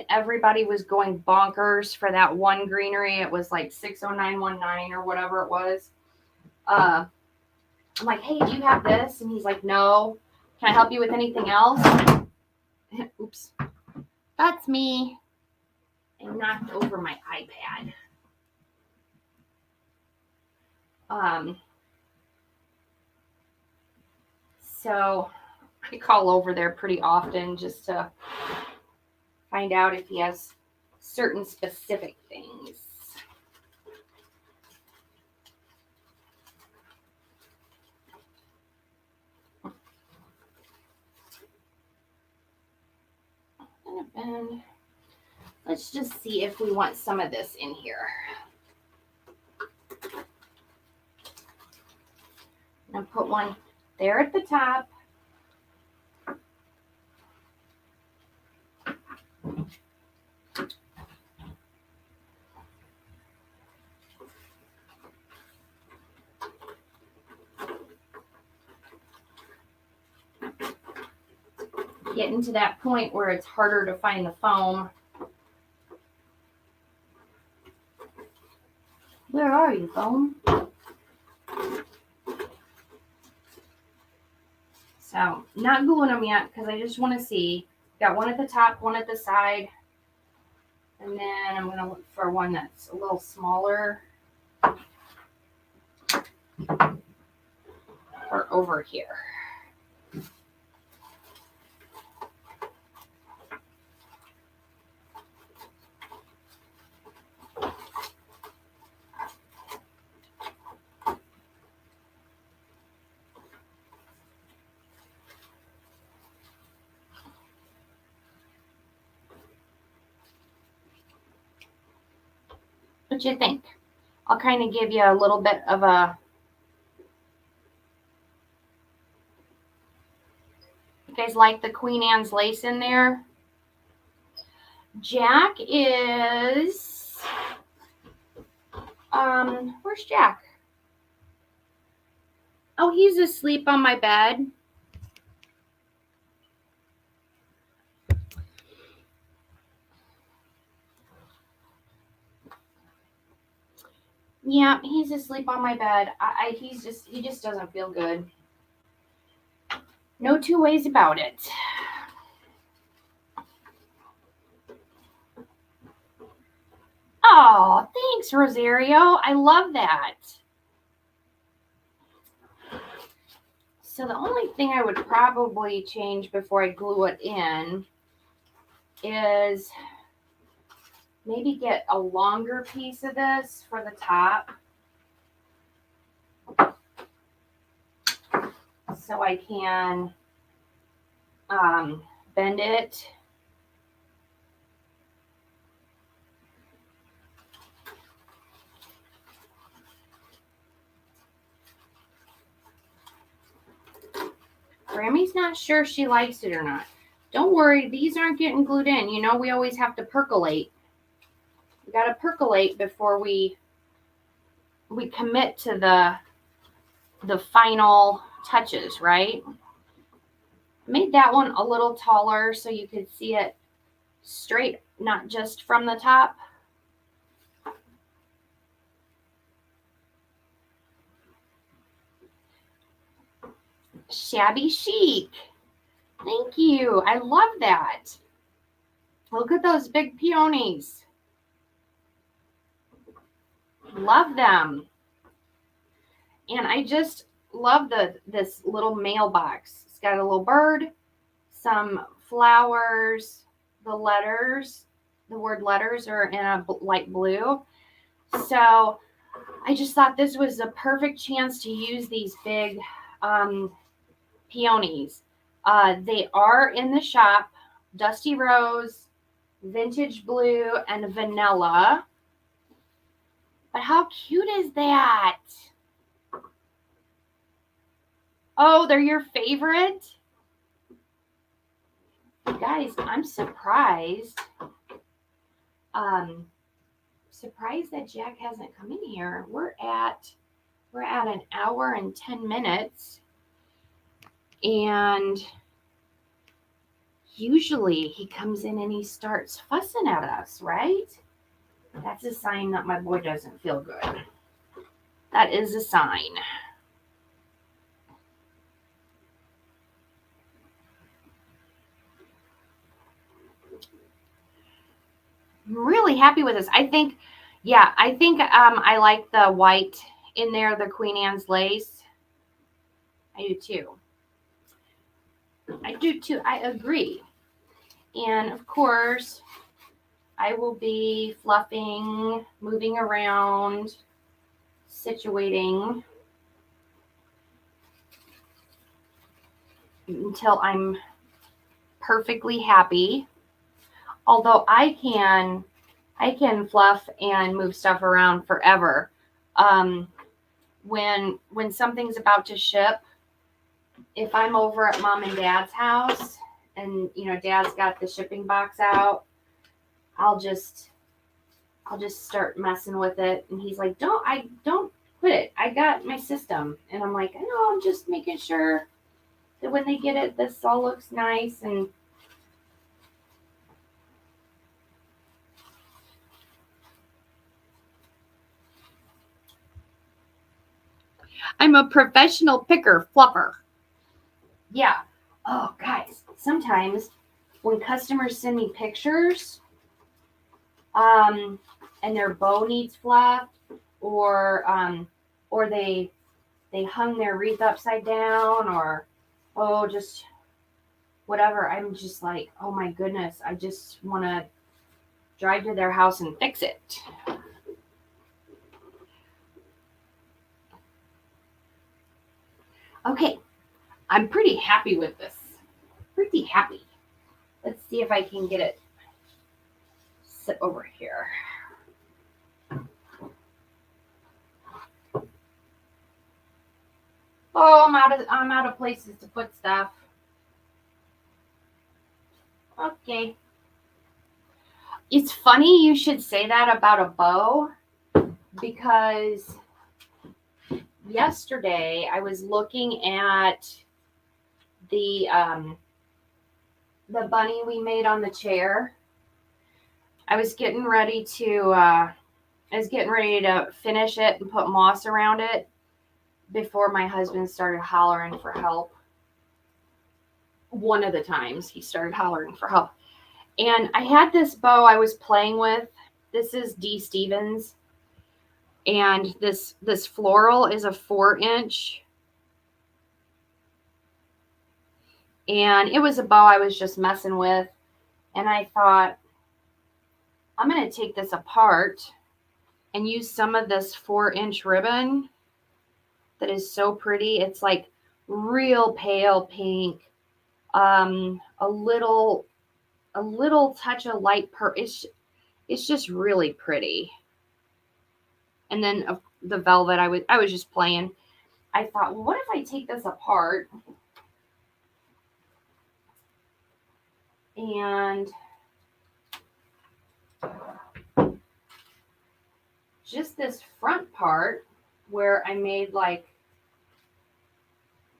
everybody was going bonkers for that one greenery, it was like 60919 or whatever it was. I'm like, hey, do you have this? And he's like, no. Can I help you with anything else? Oops. That's me. I knocked over my iPad. So I call over there pretty often just to find out if he has certain specific things. And let's just see if we want some of this in here. I'm gonna put one there at the top. Getting to that point where it's harder to find the foam. There you go. So, not gluing them yet because I just want to see. Got one at the top, one at the side. And then I'm going to look for one that's a little smaller or over here. What you think? I'll kind of give you a little bit of a... You guys like the Queen Anne's lace in there? Jack is... where's Jack? Oh, he's asleep on my bed. Yeah, he's asleep on my bed. He just doesn't feel good. No two ways about it. Oh, thanks, Rosario. I love that. So the only thing I would probably change before I glue it in is maybe get a longer piece of this for the top. So I can bend it. Grammy's not sure she likes it or not. Don't worry, these aren't getting glued in. You know, we always have to percolate. We got to percolate before we commit to the final touches, right? Made that one a little taller so you could see it straight, not just from the top. Shabby chic. Thank you. I love that. Look at those big peonies. Love them. And I just love this little mailbox. It's got a little bird, some flowers, the letters. The word letters are in a light blue. So I just thought this was a perfect chance to use these big peonies. They are in the shop. Dusty Rose, Vintage Blue, and Vanilla. But how cute is that? Oh, they're your favorite? Guys, I'm surprised. Surprised that Jack hasn't come in here. We're at an hour and 10 minutes. And usually he comes in and he starts fussing at us, right? That's a sign that my boy doesn't feel good. That is a sign. I'm really happy with this. I think I like the white in there, the Queen Anne's lace. I do too. I agree. And of course, I will be fluffing, moving around, situating until I'm perfectly happy. Although I can fluff and move stuff around forever. When something's about to ship, if I'm over at mom and dad's house and dad's got the shipping box out, I'll just start messing with it, and he's like, don't quit it. I got my system. And I'm like, I know, I'm just making sure that when they get it, this all looks nice. And I'm a professional picker, fluffer. Yeah. Oh, guys, sometimes when customers send me pictures, and their bow needs fluffed, or they hung their wreath upside down, or just whatever, I'm just like, oh my goodness, I just want to drive to their house and fix it. Okay, I'm pretty happy with this. Pretty happy. Let's see if I can get it sit over here. Oh, I'm out of places to put stuff. Okay. It's funny you should say that about a bow, because yesterday I was looking at the bunny we made on the chair. I was getting ready to finish it and put moss around it before my husband started hollering for help. One of the times he started hollering for help. And I had this bow I was playing with. This is D. Stevens. And this floral is a 4-inch. And it was a bow I was just messing with. And I thought, I'm going to take this apart and use some of this 4-inch ribbon that is so pretty. It's like real pale pink, a little touch of light purple. It's just really pretty. And then the velvet, I was just playing. I thought, well, what if I take this apart and just this front part where I made like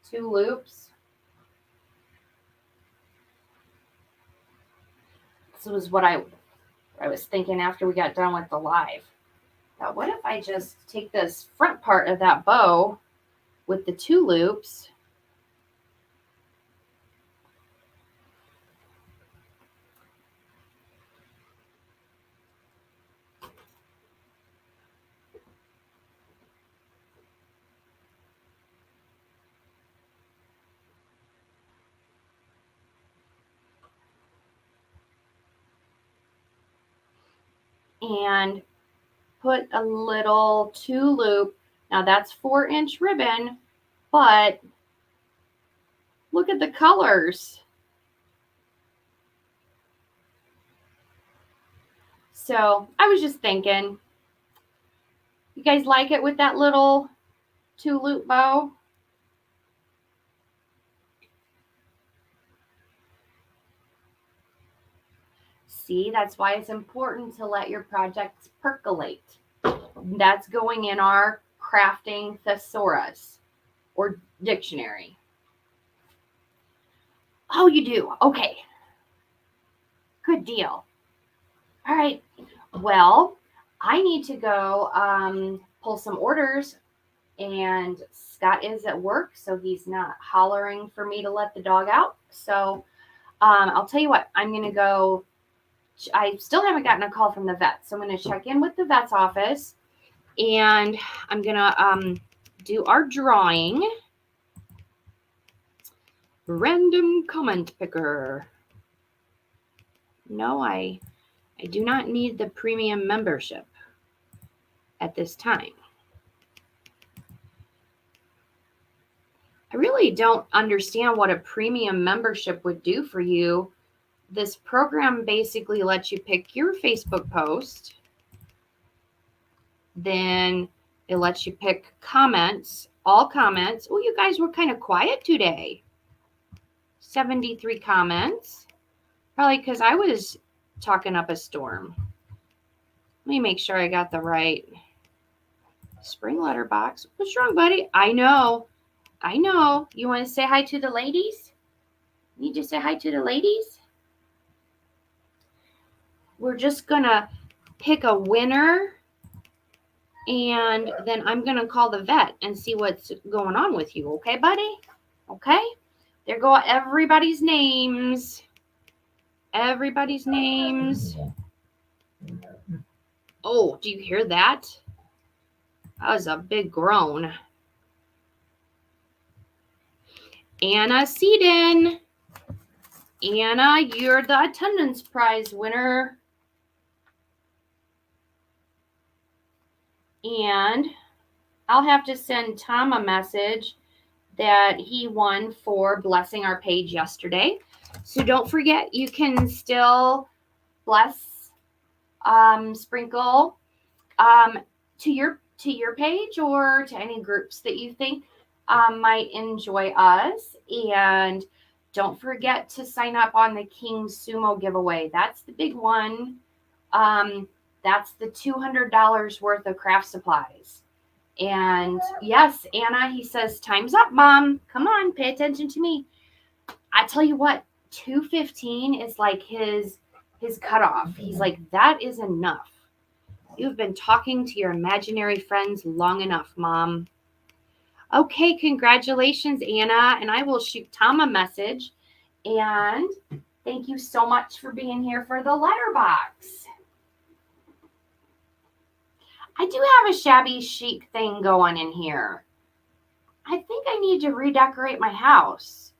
2 loops. This was what I was thinking after we got done with the live. Now, what if I just take this front part of that bow with the 2 loops and put a little 2 loop. Now that's 4-inch ribbon, but look at the colors. So I was just thinking, you guys like it with that little 2 loop bow? See, that's why it's important to let your projects percolate. That's going in our crafting thesaurus or dictionary. Oh, you do? Okay. Good deal. All right. Well, I need to go pull some orders, and Scott is at work, so he's not hollering for me to let the dog out. So I'll tell you what, I'm going to go. I still haven't gotten a call from the vet, so I'm going to check in with the vet's office, and I'm going to do our drawing. Random comment picker. No, I do not need the premium membership at this time. I really don't understand what a premium membership would do for you. This program basically lets you pick your Facebook post. Then it lets you pick comments, all comments. Oh, you guys were kind of quiet today. 73 comments. Probably because I was talking up a storm. Let me make sure I got the right spring letterbox. What's wrong, buddy? I know. You want to say hi to the ladies? Need to say hi to the ladies? We're just going to pick a winner And then I'm going to call the vet and see what's going on with you. Okay, buddy? Okay? There go everybody's names. Everybody's names. Oh, do you hear that? That was a big groan. Anna Seaton. Anna, you're the attendance prize winner. And I'll have to send Tom a message that he won for blessing our page yesterday. So don't forget, you can still bless, sprinkle to your page or to any groups that you think might enjoy us. And don't forget to sign up on the King Sumo giveaway. That's the big one. That's the $200 worth of craft supplies. And yes, Anna, he says, time's up, Mom. Come on, pay attention to me. I tell you what, 215 is like his cutoff. He's like, that is enough. You've been talking to your imaginary friends long enough, Mom. Okay, congratulations, Anna. And I will shoot Tom a message. And thank you so much for being here for the letterbox. I do have a shabby chic thing going in here. I think I need to redecorate my house.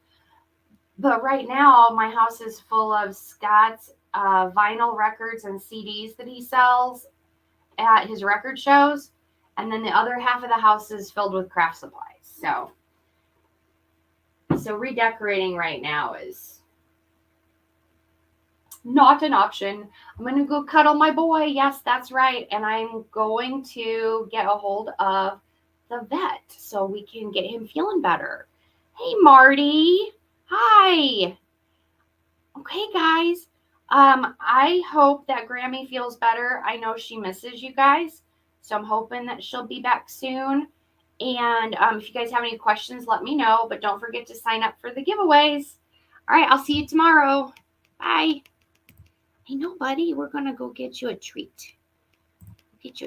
But right now, my house is full of Scott's vinyl records and CDs that he sells at his record shows. And then the other half of the house is filled with craft supplies. So redecorating right now is not an option. I'm going to go cuddle my boy. Yes, that's right. And I'm going to get a hold of the vet so we can get him feeling better. Hey, Marty. Hi. Okay, guys. I hope that Grammy feels better. I know she misses you guys. So I'm hoping that she'll be back soon. And if you guys have any questions, let me know. But don't forget to sign up for the giveaways. All right, I'll see you tomorrow. Bye. Hey, no, buddy, we're going to go get you a treat. Get you